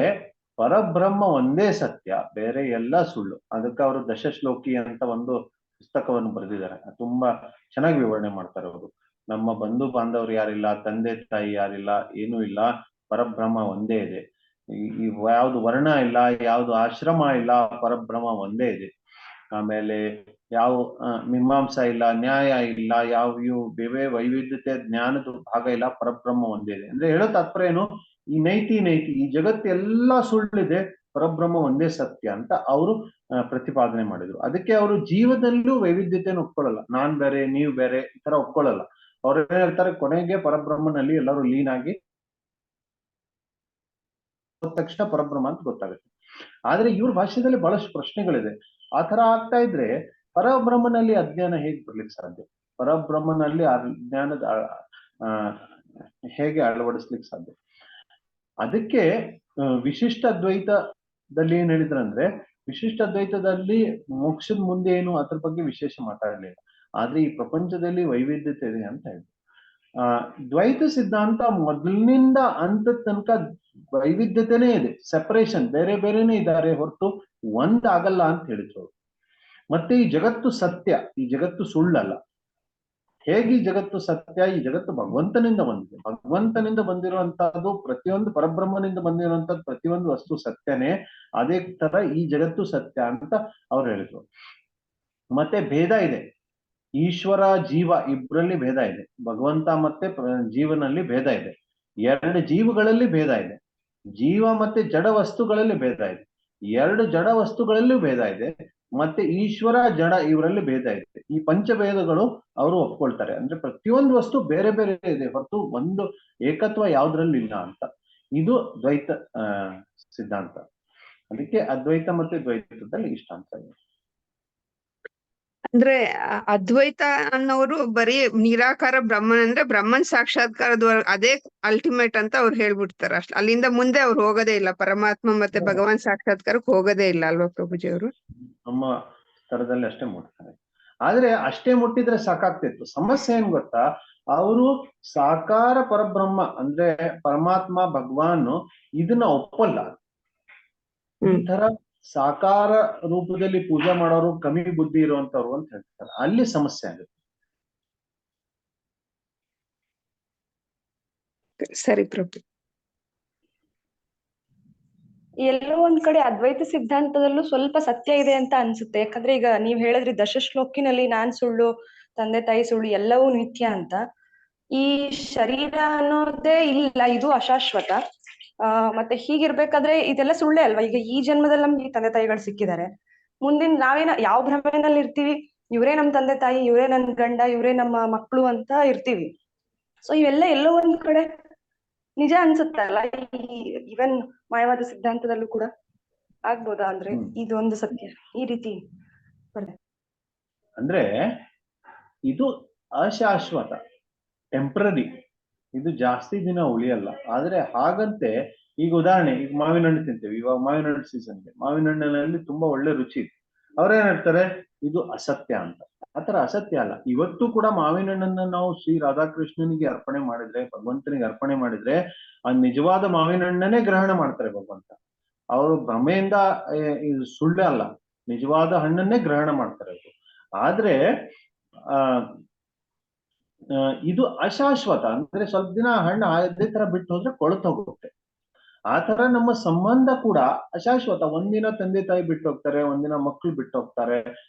ಪರಬ್ರಹ್ಮ ಒಂದೇ ಸತ್ಯ, ಬೇರೆ ಎಲ್ಲ ಸುಳ್ಳು. ಅದಕ್ಕೆ ಅವರು ದಶಶ್ಲೋಕಿ ಅಂತ ಒಂದು ಪುಸ್ತಕವನ್ನು ಬರೆದಿದ್ದಾರೆ. ತುಂಬಾ ಚೆನ್ನಾಗಿ ವಿವರಣೆ ಮಾಡ್ತಾರೆ ಅವರು. ನಮ್ಮ ಬಂಧು ಬಾಂಧವರು ಯಾರಿಲ್ಲ, ತಂದೆ ತಾಯಿ ಯಾರಿಲ್ಲ, ಏನೂ ಇಲ್ಲ, ಪರಬ್ರಹ್ಮ ಒಂದೇ ಇದೆ. ಈ ಯಾವ್ದು ವರ್ಣ ಇಲ್ಲ, ಯಾವ್ದು ಆಶ್ರಮ ಇಲ್ಲ, ಪರಬ್ರಹ್ಮ ಒಂದೇ ಇದೆ. ಆಮೇಲೆ ಯಾವ ಮೀಮಾಂಸ ಇಲ್ಲ, ನ್ಯಾಯ ಇಲ್ಲ, ಯಾವ ಇವು ವೈವಿಧ್ಯತೆ ಜ್ಞಾನದ ಭಾಗ ಇಲ್ಲ, ಪರಬ್ರಹ್ಮ ಒಂದೇ ಇದೆ. ಅಂದ್ರೆ ಹೇಳೋ ತಾತ್ಪರ್ಯ ಏನು, ಈ ನೈತಿ ಈ ಜಗತ್ತು ಎಲ್ಲಾ ಸುಳ್ಳಿದೆ, ಪರಬ್ರಹ್ಮ ಒಂದೇ ಸತ್ಯ ಅಂತ ಅವರು ಪ್ರತಿಪಾದನೆ ಮಾಡಿದ್ರು. ಅದಕ್ಕೆ ಅವರು ಜೀವನದಲ್ಲೂ ವೈವಿಧ್ಯತೆಯನ್ನು ಒಪ್ಕೊಳ್ಳಲ್ಲ. ನಾನ್ ಬೇರೆ ನೀವು ಬೇರೆ ಈ ತರ ಒಪ್ಕೊಳ್ಳಲ್ಲ. ಅವ್ರು ಏನ್ ಹೇಳ್ತಾರೆ, ಕೊನೆಗೆ ಪರಬ್ರಹ್ಮನಲ್ಲಿ ಎಲ್ಲರೂ ಲೀನ್ ಆಗಿ ತಕ್ಷಣ ಪರಬ್ರಹ್ಮ ಅಂತ ಗೊತ್ತಾಗುತ್ತೆ. ಆದ್ರೆ ಇವ್ರ ಭಾಷೆಯಲ್ಲಿ ಬಹಳಷ್ಟು ಪ್ರಶ್ನೆಗಳಿದೆ. ಆ ತರ ಆಗ್ತಾ ಇದ್ರೆ ಪರಬ್ರಹ್ಮನಲ್ಲಿ ಅಜ್ಞಾನ ಹೇಗೆ ಬರ್ಲಿಕ್ಕೆ ಸಾಧ್ಯ? ಪರಬ್ರಹ್ಮನಲ್ಲಿ ಅಜ್ಞಾನದ ಹೇಗೆ ಅಳವಡಿಸ್ಲಿಕ್ಕೆ ಸಾಧ್ಯ? ಅದಕ್ಕೆ ವಿಶಿಷ್ಟ ಅದ್ವೈತದಲ್ಲಿ ಏನ್ ಹೇಳಿದ್ರಂದ್ರೆ, ವಿಶಿಷ್ಟ ಅದ್ವೈತದಲ್ಲಿ ಮೋಕ್ಷದ ಮುಂದೆ ಏನು ಅದ್ರ ಬಗ್ಗೆ ವಿಶೇಷ ಮಾತಾಡಲಿಲ್ಲ. ಆದ್ರೆ ಈ ಪ್ರಪಂಚದಲ್ಲಿ ವೈವಿಧ್ಯತೆ ಇದೆ ಅಂತ ಹೇಳಿದ್ರು. ದ್ವೈತ ಸಿದ್ಧಾಂತ ಮೊದಲಿನಿಂದ ಅಂತ ತನಕ ವೈವಿಧ್ಯತೆನೇ ಇದೆ, ಸೆಪರೇಷನ್, ಬೇರೆ ಬೇರೆನೇ ಇದ್ದಾರೆ ಹೊರತು ಒಂದಾಗಲ್ಲ ಅಂತ ಹೇಳಿದ್ರು. ಮತ್ತೆ ಈ ಜಗತ್ತು ಸತ್ಯ, ಈ ಜಗತ್ತು ಸುಳ್ಳಲ್ಲ. ಹೇಗೆ ಈ ಜಗತ್ತು ಸತ್ಯ? ಈ ಜಗತ್ತು ಭಗವಂತನಿಂದ ಬಂದಿದೆ. ಭಗವಂತನಿಂದ ಬಂದಿರುವಂತಹದ್ದು ಪ್ರತಿಯೊಂದು, ಪರಬ್ರಹ್ಮನಿಂದ ಬಂದಿರುವಂತದ್ದು ಪ್ರತಿಯೊಂದು ವಸ್ತು ಸತ್ಯನೇ. ಅದೇ ತರ ಈ ಜಗತ್ತು ಸತ್ಯ ಅಂತ ಅವ್ರು ಹೇಳಿದ್ರು. ಮತ್ತೆ ಭೇದ ಇದೆ, ಈಶ್ವರ ಜೀವ ಇಬ್ಬರಲ್ಲಿ ಭೇದ ಇದೆ. ಭಗವಂತ ಮತ್ತೆ ಜೀವನಲ್ಲಿ ಭೇದ ಇದೆ. ಎರಡು ಜೀವಗಳಲ್ಲಿ ಭೇದ ಇದೆ. ಜೀವ ಮತ್ತೆ ಜಡ ವಸ್ತುಗಳಲ್ಲಿ ಭೇದ ಇದೆ. ಎರಡು ಜಡ ವಸ್ತುಗಳಲ್ಲೂ ಭೇದ ಇದೆ. ಮತ್ತೆ ಈಶ್ವರ ಜಡ ಇವರಲ್ಲಿ ಭೇದ ಇದೆ. ಈ ಪಂಚಭೇದಗಳು ಅವರು ಒಪ್ಕೊಳ್ತಾರೆ. ಅಂದ್ರೆ ಪ್ರತಿಯೊಂದು ವಸ್ತು ಬೇರೆ ಬೇರೆ ಇದೆ ಹೊರತು ಒಂದು ಏಕತ್ವ ಯಾವ್ದ್ರಲ್ಲಿ ಇಲ್ಲ ಅಂತ. ಇದು ದ್ವೈತ ಸಿದ್ಧಾಂತ. ಅದಕ್ಕೆ ಅದ್ವೈತ ಮತ್ತೆ ದ್ವೈತದಲ್ಲಿ ಇಷ್ಟ ಅಂತ ಇದೆ. ಅಂದ್ರೆ ಅದ್ವೈತ ಅನ್ನೋರು ಬರೀ ನಿರಾಕಾರ ಬ್ರಹ್ಮನ್, ಅಂದ್ರೆ ಬ್ರಹ್ಮನ್ ಸಾಕ್ಷಾತ್ಕಾರದ ಅದೇ ಅಲ್ಟಿಮೇಟ್ ಅಂತ ಅವ್ರು ಹೇಳ್ಬಿಡ್ತಾರೆ. ಅಷ್ಟ್ ಅಲ್ಲಿಂದ ಮುಂದೆ ಅವ್ರು ಹೋಗೋದೇ ಇಲ್ಲ, ಪರಮಾತ್ಮ ಮತ್ತೆ ಭಗವಾನ್ ಸಾಕ್ಷಾತ್ಕಾರಕ್ಕೆ ಹೋಗೋದೇ ಇಲ್ಲ ಅಲ್ವಾ ಪ್ರಭುಜಿ ಅವರು? ನಮ್ಮ ಸ್ತರದಲ್ಲಿ ಅಷ್ಟೇ ಮುಟ್ತಾರೆ. ಆದ್ರೆ ಅಷ್ಟೇ ಮುಟ್ಟಿದ್ರೆ ಸಾಕಾಗ್ತಿತ್ತು. ಸಮಸ್ಯೆ ಏನ್ ಗೊತ್ತಾ, ಅವರು ಸಾಕಾರ ಪರಬ್ರಹ್ಮ ಅಂದ್ರೆ ಪರಮಾತ್ಮ ಭಗವಾನ್ ಇದನ್ನ ಒಪ್ಪಲ್ಲ. ಈ ತರ ಸಾಕಾರ ರೂಪದಲ್ಲಿ ಪೂಜೆ ಮಾಡೋರು ಕಮ್ಮಿ ಬುದ್ಧಿ ಇರುವಂತವ್ರು ಅಂತ ಹೇಳ್ತಾರೆ. ಅಲ್ಲಿ ಸಮಸ್ಯೆ ಆಗುತ್ತೆ. ಸರಿ ಪ್ರಭು. ಎಲ್ಲೋ ಒಂದ್ ಕಡೆ ಅದ್ವೈತ ಸಿದ್ಧಾಂತದಲ್ಲೂ ಸ್ವಲ್ಪ ಸತ್ಯ ಇದೆ ಅಂತ ಅನ್ಸುತ್ತೆ. ಯಾಕಂದ್ರೆ ಈಗ ನೀವ್ ಹೇಳಿದ್ರಿ ದಶಶ್ಲೋಕಿನಲ್ಲಿ ನಾನ್ ಸುಳ್ಳು, ತಂದೆ ತಾಯಿ ಸುಳ್ಳು, ಎಲ್ಲವೂ ನಿತ್ಯ ಅಂತ. ಈ ಶರೀರ ಅನ್ನೋದೇ ಇಲ್ಲ, ಇದು ಅಶಾಶ್ವತ. ಮತ್ತೆ ಹೀಗಿರ್ಬೇಕಾದ್ರೆ ಇದೆಲ್ಲ ಸುಳ್ಳೇ ಅಲ್ವಾ? ಈಗ ಈ ಜನ್ಮದಲ್ಲಿ ನಮ್ಗೆ ತಂದೆ ತಾಯಿಗಳು ಸಿಕ್ಕಿದ್ದಾರೆ, ಮುಂದಿನ ನಾವೇನ ಯಾವ ಭ್ರಮೆನಲ್ಲಿ ಇರ್ತೀವಿ, ಇವರೇ ನಮ್ ತಂದೆ ತಾಯಿ, ಇವರೇ ನನ್ ಗಂಡ, ಇವರೇ ನಮ್ಮ ಮಕ್ಕಳು ಅಂತ ಇರ್ತೀವಿ. ಸೊ ಇವೆಲ್ಲ ಎಲ್ಲೋ ಒಂದ್ ಕಡೆ ನಿಜ ಅನ್ಸುತ್ತಲ್ಲ, ಈವನ್ ಮಾಯವಾದ ಸಿದ್ಧಾಂತದಲ್ಲೂ ಕೂಡ ಆಗ್ಬೋದಾ? ಅಂದ್ರೆ ಇದೊಂದು ಸತ್ಯ ಈ ರೀತಿ ಅಂದ್ರೆ ಇದು ಅಶಾಶ್ವತ, ಟೆಂಪ್ರರಿ, ಇದು ಜಾಸ್ತಿ ದಿನ ಉಳಿಯಲ್ಲ. ಆದ್ರೆ ಹಾಗಂತೆ ಈಗ ಉದಾಹರಣೆ, ಈಗ ಮಾವಿನ ಹಣ್ಣು ತಿಂತೇವೆ, ಇವಾಗ ಮಾವಿನ ಹಣ್ಣು ಸೀಸನ್ಗೆ ಮಾವಿನ ಹಣ್ಣಿನಲ್ಲಿ ತುಂಬಾ ಒಳ್ಳೆ ರುಚಿ ಇದೆ. ಅವ್ರೇನ್ ಹೇಳ್ತಾರೆ ಇದು ಅಸತ್ಯ ಅಂತ. ಆತರ ಅಸತ್ಯ ಅಲ್ಲ. ಇವತ್ತು ಕೂಡ ಮಾವಿನ ಹಣ್ಣನ್ನ ನಾವು ಶ್ರೀ ರಾಧಾಕೃಷ್ಣನಿಗೆ ಅರ್ಪಣೆ ಮಾಡಿದ್ರೆ, ಭಗವಂತನಿಗೆ ಅರ್ಪಣೆ ಮಾಡಿದ್ರೆ, ಆ ನಿಜವಾದ ಮಾವಿನ ಹಣ್ಣನ್ನೇ ಗ್ರಹಣ ಮಾಡ್ತಾರೆ ಭಗವಂತ. ಅವರು ಭ್ರಮೆಯಿಂದ ಇದು ಸುಳ್ಳು ಅಲ್ಲ, ನಿಜವಾದ ಹಣ್ಣನ್ನೇ ಗ್ರಹಣ ಮಾಡ್ತಾರೆ ಅವರು. ಆದ್ರೆ ಇದು ಅಶಾಶ್ವತ, ಅಂದ್ರೆ ಸ್ವಲ್ಪ ದಿನ ಹಣ್ಣು ಅದೇ ತರ ಬಿಟ್ಟು ಹೋದ್ರೆ ಕೊಳತು ಹೋಗುತ್ತೆ. ಆ ತರ ನಮ್ಮ ಸಂಬಂಧ ಕೂಡ ಅಶಾಶ್ವತ. ಒಂದಿನ ತಂದೆ ತಾಯಿ ಬಿಟ್ಟು ಹೋಗ್ತಾರೆ, ಒಂದಿನ ಮಕ್ಕಳು ಬಿಟ್ಟು ಹೋಗ್ತಾರೆ,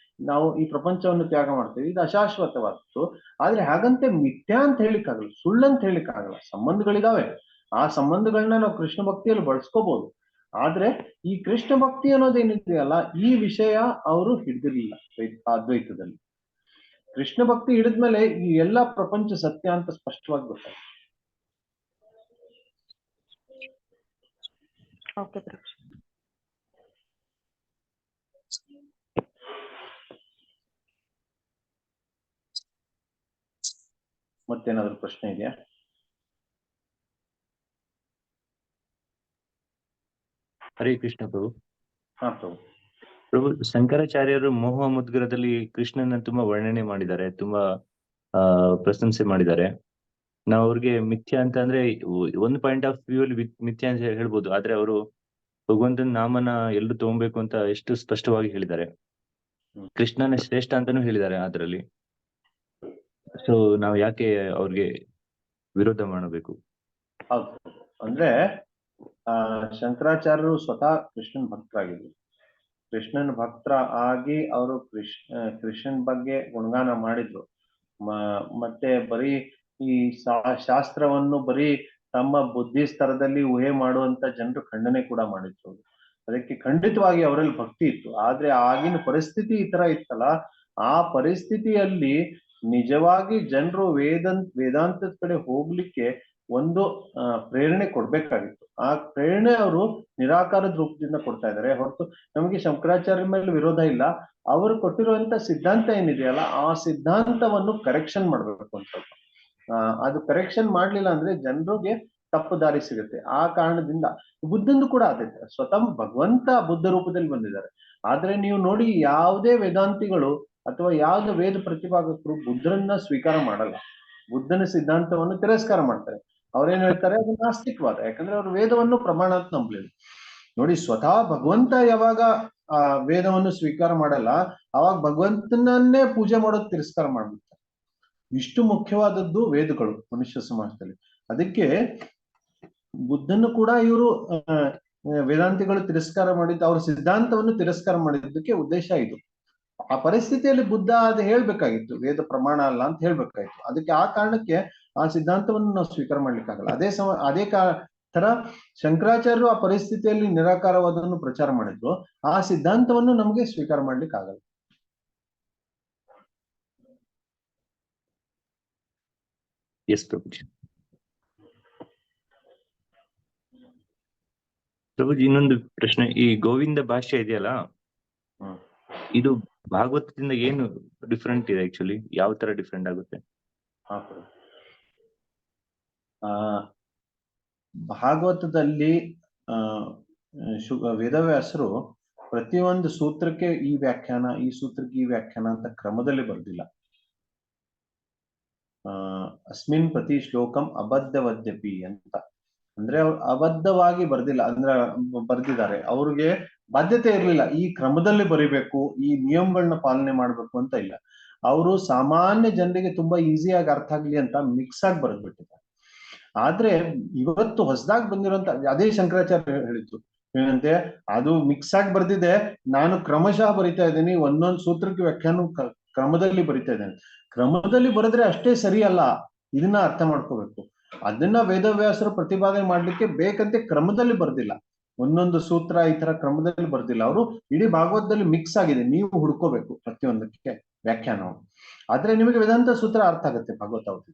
ನಾವು ಈ ಪ್ರಪಂಚವನ್ನು ತ್ಯಾಗ ಮಾಡ್ತೇವೆ, ಇದು ಅಶಾಶ್ವತವಾದ್ದು. ಆದ್ರೆ ಹಾಗಂತೆ ಮಿಥ್ಯಾ ಅಂತ ಹೇಳಿಕ್ಕಾಗಲ್ಲ, ಸುಳ್ಳಂತ ಹೇಳಿಕ್ಕಾಗಲ್ಲ. ಸಂಬಂಧಗಳಿದಾವೆ, ಆ ಸಂಬಂಧಗಳನ್ನ ನಾವು ಕೃಷ್ಣ ಭಕ್ತಿಯಲ್ಲಿ ಬಳಸ್ಕೋಬಹುದು. ಆದ್ರೆ ಈ ಕೃಷ್ಣ ಭಕ್ತಿ ಅನ್ನೋದೇನಿದೆಯಲ್ಲ, ಈ ವಿಷಯ ಅವರು ಹಿಡಿದಿರ್ಲಿಲ್ಲ ಅದ್ವೈತದಲ್ಲಿ. ಕೃಷ್ಣ ಭಕ್ತಿ ಹಿಡಿದ್ಮೇಲೆ ಈ ಎಲ್ಲಾ ಪ್ರಪಂಚ ಸತ್ಯ ಅಂತ ಸ್ಪಷ್ಟವಾಗಿ ಗೊತ್ತಾಯ್ತು. ಮತ್ತೇನಾದ್ರು ಪ್ರಶ್ನೆ ಇದೆಯಾ? ಹರೇ ಕೃಷ್ಣ ಪ್ರಭು. ಹಾ ಪ್ರಭು. ಪ್ರಭು, ಶಂಕರಾಚಾರ್ಯರು ಮೋಹ ಮುದ್ಗರದಲ್ಲಿ ಕೃಷ್ಣನ ತುಂಬಾ ವರ್ಣನೆ ಮಾಡಿದ್ದಾರೆ, ತುಂಬಾ ಪ್ರಶಂಸೆ ಮಾಡಿದ್ದಾರೆ. ನಾವು ಅವ್ರಿಗೆ ಮಿಥ್ಯಾ ಅಂತ ಅಂದ್ರೆ ಒಂದು ಪಾಯಿಂಟ್ ಆಫ್ ವ್ಯೂ ಅಲ್ಲಿ ಮಿಥ್ಯಾ ಅಂತ ಹೇಳ್ಬೋದು. ಆದ್ರೆ ಅವರು ಭಗವಂತನ ನಾಮನ ಎಲ್ಲರೂ ತಗೊಬೇಕು ಅಂತ ಎಷ್ಟು ಸ್ಪಷ್ಟವಾಗಿ ಹೇಳಿದ್ದಾರೆ. ಕೃಷ್ಣನೇ ಶ್ರೇಷ್ಠ ಅಂತಾನೂ ಹೇಳಿದ್ದಾರೆ ಅದರಲ್ಲಿ. ಸೊ ನಾವು ಯಾಕೆ ಅವ್ರಿಗೆ ವಿರೋಧ ಮಾಡಬೇಕು? ಹೌದು, ಅಂದ್ರೆ ಶಂಕರಾಚಾರ್ಯರು ಸ್ವತಃ ಕೃಷ್ಣನ್ ಭಕ್ತರಾಗಿದ್ರು. ಕೃಷ್ಣನ್ ಭಕ್ತರ ಆಗಿ ಅವರು ಕೃಷ್ಣನ್ ಬಗ್ಗೆ ಗುಣಗಾನ ಮಾಡಿದ್ರು. ಮತ್ತೆ ಬರೀ ಈ ಶಾಸ್ತ್ರವನ್ನು ಬರೀ ತಮ್ಮ ಬುದ್ಧಿ ಸ್ತರದಲ್ಲಿ ಊಹೆ ಮಾಡುವಂತ ಜನರು ಖಂಡನೆ ಕೂಡ ಮಾಡಿದ್ರು. ಅದಕ್ಕೆ ಖಂಡಿತವಾಗಿ ಅವರಲ್ಲಿ ಭಕ್ತಿ ಇತ್ತು. ಆದ್ರೆ ಆಗಿನ ಪರಿಸ್ಥಿತಿ ಈ ತರ ಇತ್ತಲ್ಲ, ಆ ಪರಿಸ್ಥಿತಿಯಲ್ಲಿ ನಿಜವಾಗಿ ಜನರು ವೇದಾಂತದ ಕಡೆ ಹೋಗ್ಲಿಕ್ಕೆ ಒಂದು ಪ್ರೇರಣೆ ಕೊಡ್ಬೇಕಾಗಿತ್ತು. ಆ ಪ್ರೇರಣೆ ಅವರು ನಿರಾಕಾರದ ರೂಪದಿಂದ ಕೊಡ್ತಾ ಇದ್ದಾರೆ ಹೊರತು ನಮಗೆ ಶಂಕರಾಚಾರ್ಯ ಮೇಲೆ ವಿರೋಧ ಇಲ್ಲ. ಅವರು ಕೊಟ್ಟಿರುವಂತ ಸಿದ್ಧಾಂತ ಏನಿದೆಯಲ್ಲ, ಆ ಸಿದ್ಧಾಂತವನ್ನು ಕರೆಕ್ಷನ್ ಮಾಡ್ಬೇಕು ಅಂತ. ಅದು ಕರೆಕ್ಷನ್ ಮಾಡ್ಲಿಲ್ಲ ಅಂದ್ರೆ ಜನರಿಗೆ ತಪ್ಪು ದಾರಿ ಸಿಗುತ್ತೆ. ಆ ಕಾರಣದಿಂದ ಬುದ್ಧಂದು ಕೂಡ ಅದೇ, ಸ್ವತಃ ಭಗವಂತ ಬುದ್ಧ ರೂಪದಲ್ಲಿ ಬಂದಿದ್ದಾರೆ. ಆದ್ರೆ ನೀವು ನೋಡಿ, ಯಾವುದೇ ವೇದಾಂತಿಗಳು ಅಥವಾ ಯಾವ್ದು ವೇದ ಪ್ರತಿಪಾದಕರು ಬುದ್ಧರನ್ನ ಸ್ವೀಕಾರ ಮಾಡಲ್ಲ, ಬುದ್ಧನ ಸಿದ್ಧಾಂತವನ್ನು ತಿರಸ್ಕಾರ ಮಾಡ್ತಾರೆ. ಅವ್ರೇನ್ ಹೇಳ್ತಾರೆ, ಅದು ನಾಸ್ತಿಕವಾದ. ಯಾಕಂದ್ರೆ ಅವ್ರು ವೇದವನ್ನು ಪ್ರಮಾಣ ಅಂತ ನಂಬಲಿಲ್ಲ. ನೋಡಿ, ಸ್ವತಃ ಭಗವಂತ ಯಾವಾಗ ಆ ವೇದವನ್ನು ಸ್ವೀಕಾರ ಮಾಡಲ್ಲ, ಅವಾಗ ಭಗವಂತನನ್ನೇ ಪೂಜೆ ಮಾಡೋದು ತಿರಸ್ಕಾರ ಮಾಡ್ಬಿಡ್ತಾರೆ. ಇಷ್ಟು ಮುಖ್ಯವಾದದ್ದು ವೇದಗಳು ಮನುಷ್ಯ ಸಮಾಜದಲ್ಲಿ. ಅದಕ್ಕೆ ಬುದ್ಧನು ಕೂಡ ಇವರು ವೇದಾಂತಿಗಳು ತಿರಸ್ಕಾರ ಮಾಡಿದ್ದು, ಅವ್ರ ಸಿದ್ಧಾಂತವನ್ನು ತಿರಸ್ಕಾರ ಮಾಡಿದ್ದಕ್ಕೆ ಉದ್ದೇಶ ಇದು. ಆ ಪರಿಸ್ಥಿತಿಯಲ್ಲಿ ಬುದ್ಧ ಅದು ಹೇಳ್ಬೇಕಾಗಿತ್ತು, ವೇದ ಪ್ರಮಾಣ ಅಲ್ಲ ಅಂತ ಹೇಳ್ಬೇಕಾಗಿತ್ತು. ಅದಕ್ಕೆ ಆ ಕಾರಣಕ್ಕೆ ಆ ಸಿದ್ಧಾಂತವನ್ನು ನಾವು ಸ್ವೀಕಾರ ಮಾಡ್ಲಿಕ್ಕಾಗಲ್ಲ. ಅದೇ ತರ ಶಂಕರಾಚಾರ್ಯರು ಆ ಪರಿಸ್ಥಿತಿಯಲ್ಲಿ ನಿರಾಕಾರವಾದವನ್ನು ಪ್ರಚಾರ ಮಾಡಿದ್ರು, ಆ ಸಿದ್ಧಾಂತವನ್ನು ನಮಗೆ ಸ್ವೀಕಾರ ಮಾಡ್ಲಿಕ್ಕೆ ಆಗಲ್ಲ. ಎಸ್ ಪ್ರಭುಜಿ. ಪ್ರಭುಜಿ, ಇನ್ನೊಂದು ಪ್ರಶ್ನೆ. ಈ ಗೋವಿಂದ ಭಾಷ್ಯ ಇದೆಯಲ್ಲ, ಇದು ಭಾಗವತದಿಂದ ಏನು ಡಿಫ್ರೆಂಟ್ ಇದೆ? ಆಕ್ಚುಲಿ ಯಾವ ತರ ಡಿಫ್ರೆಂಟ್ ಆಗುತ್ತೆ? ಭಾಗವತದಲ್ಲಿ ವೇದವ್ಯಾಸರು ಪ್ರತಿಯೊಂದು ಸೂತ್ರಕ್ಕೆ ಈ ವ್ಯಾಖ್ಯಾನ, ಈ ಸೂತ್ರಕ್ಕೆ ಈ ವ್ಯಾಖ್ಯಾನ ಅಂತ ಕ್ರಮದಲ್ಲಿ ಬರ್ದಿಲ್ಲ. ಅಸ್ಮಿನ್ ಪ್ರತಿ ಶ್ಲೋಕಂ ಅಬದ್ಧವದ್ಯಪಿ ಅಂತ, ಅಂದ್ರೆ ಅವ್ರು ಅಬದ್ಧವಾಗಿ ಬರ್ದಿಲ್ಲ, ಅಂದ್ರೆ ಬರ್ದಿದ್ದಾರೆ. ಅವ್ರಿಗೆ ಬಾಧ್ಯತೆ ಇರಲಿಲ್ಲ ಈ ಕ್ರಮದಲ್ಲಿ ಬರಿಬೇಕು, ಈ ನಿಯಮಗಳನ್ನ ಪಾಲನೆ ಮಾಡ್ಬೇಕು ಅಂತ ಇಲ್ಲ. ಅವರು ಸಾಮಾನ್ಯ ಜನರಿಗೆ ತುಂಬಾ ಈಸಿಯಾಗಿ ಅರ್ಥ ಆಗ್ಲಿ ಅಂತ ಮಿಕ್ಸ್ ಆಗಿ ಬರೆದ್ಬಿಟ್ಟಿದ್ದಾರೆ. ಆದ್ರೆ ಇವತ್ತು ಹೊಸದಾಗಿ ಬಂದಿರುವಂತ ಅದೇ ಶಂಕರಾಚಾರ್ಯ ಹೇಳಿದ್ರು ಏನಂತೆ, ಅದು ಮಿಕ್ಸ್ ಆಗಿ ಬರ್ದಿದೆ, ನಾನು ಕ್ರಮಶಃ ಬರಿತಾ ಇದ್ದೀನಿ, ಒಂದೊಂದು ಸೂತ್ರಕ್ಕೆ ವ್ಯಾಖ್ಯಾನ ಕ್ರಮದಲ್ಲಿ ಬರಿತಾ ಇದ್ದೇನೆ. ಕ್ರಮದಲ್ಲಿ ಬರೆದ್ರೆ ಅಷ್ಟೇ ಸರಿ ಅಲ್ಲ, ಇದನ್ನ ಅರ್ಥ ಮಾಡ್ಕೋಬೇಕು. ಅದನ್ನ ವೇದವ್ಯಾಸರು ಪ್ರತಿಪಾದನೆ ಮಾಡ್ಲಿಕ್ಕೆ ಬೇಕಂತೆ ಕ್ರಮದಲ್ಲಿ ಬರ್ದಿಲ್ಲ, ಒಂದೊಂದು ಸೂತ್ರ ಈ ತರ ಕ್ರಮದಲ್ಲಿ ಬರ್ದಿಲ್ಲ. ಅವರು ಇಡೀ ಭಾಗವತದಲ್ಲಿ ಮಿಕ್ಸ್ ಆಗಿದೆ, ನೀವು ಹುಡ್ಕೋಬೇಕು ಪ್ರತಿಯೊಂದಕ್ಕೆ ವ್ಯಾಖ್ಯಾನ. ಆದ್ರೆ ನಿಮಗೆ ವೇದಾಂತ ಸೂತ್ರ ಅರ್ಥ ಆಗುತ್ತೆ ಭಗವತಾವತಿ.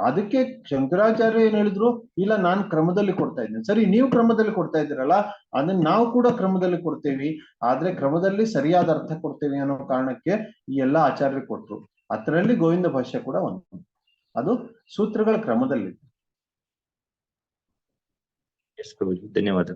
ಅದಕ್ಕೆ ಶಂಕರಾಚಾರ್ಯ ಏನ್ ಹೇಳಿದ್ರು, ಇಲ್ಲ ನಾನ್ ಕ್ರಮದಲ್ಲಿ ಕೊಡ್ತಾ ಇದ್ದೀನಿ. ಸರಿ, ನೀವು ಕ್ರಮದಲ್ಲಿ ಕೊಡ್ತಾ ಇದ್ದೀರಲ್ಲ, ಅದನ್ನ ನಾವು ಕೂಡ ಕ್ರಮದಲ್ಲಿ ಕೊಡ್ತೇವಿ, ಆದ್ರೆ ಕ್ರಮದಲ್ಲಿ ಸರಿಯಾದ ಅರ್ಥ ಕೊಡ್ತೇವೆ ಅನ್ನೋ ಕಾರಣಕ್ಕೆ ಈ ಎಲ್ಲಾ ಆಚಾರ್ಯರು ಕೊಟ್ರು. ಅದರಲ್ಲಿ ಗೋವಿಂದ ಭಾಷ್ಯ ಕೂಡ ಒಂದು, ಅದು ಸೂತ್ರಗಳ ಕ್ರಮದಲ್ಲಿ. ಎಸ್ ಪ್ರಭುಜಿ, ಧನ್ಯವಾದ.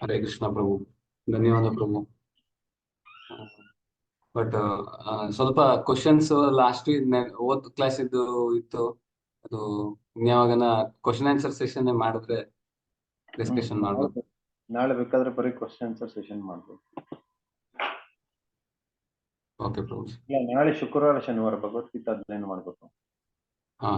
ಹರೇ ಕೃಷ್ಣ ಪ್ರಭು, ಧನ್ಯವಾದ ಪ್ರಭು. ಬಟ್ ಸ್ವಲ್ಪ ಕ್ವಶನ್ಸ್ ಲಾಸ್ಟ್ ಓದ್ ಕ್ಲಾಸ್ ಇದ್ದು ಇತ್ತು, ಅದು ಇನ್ಯಾವಾಗನ ಕ್ವಶನ್ ಆನ್ಸರ್ ಸೆಷನ್ ಮಾಡಿದ್ರೆ ಡಿಸ್ಕಷನ್ ಮಾಡ್ಬೋದು. ನಾಳೆ ಬೇಕಾದ್ರೆ ಬರೀ ಕ್ವಶನ್ ಆನ್ಸರ್ ಸೆಷನ್ ಮಾಡ್ಬೋದು. ಓಕೆ ಪ್ರಭು. ಇಲ್ಲ, ನಾಳೆ ಶುಕ್ರವಾರ ಶನಿವಾರ ಭಗವದ್ಗೀತಾ ಅಧ್ಯಯನ ಮಾಡ್ಬೇಕು. ಹಾ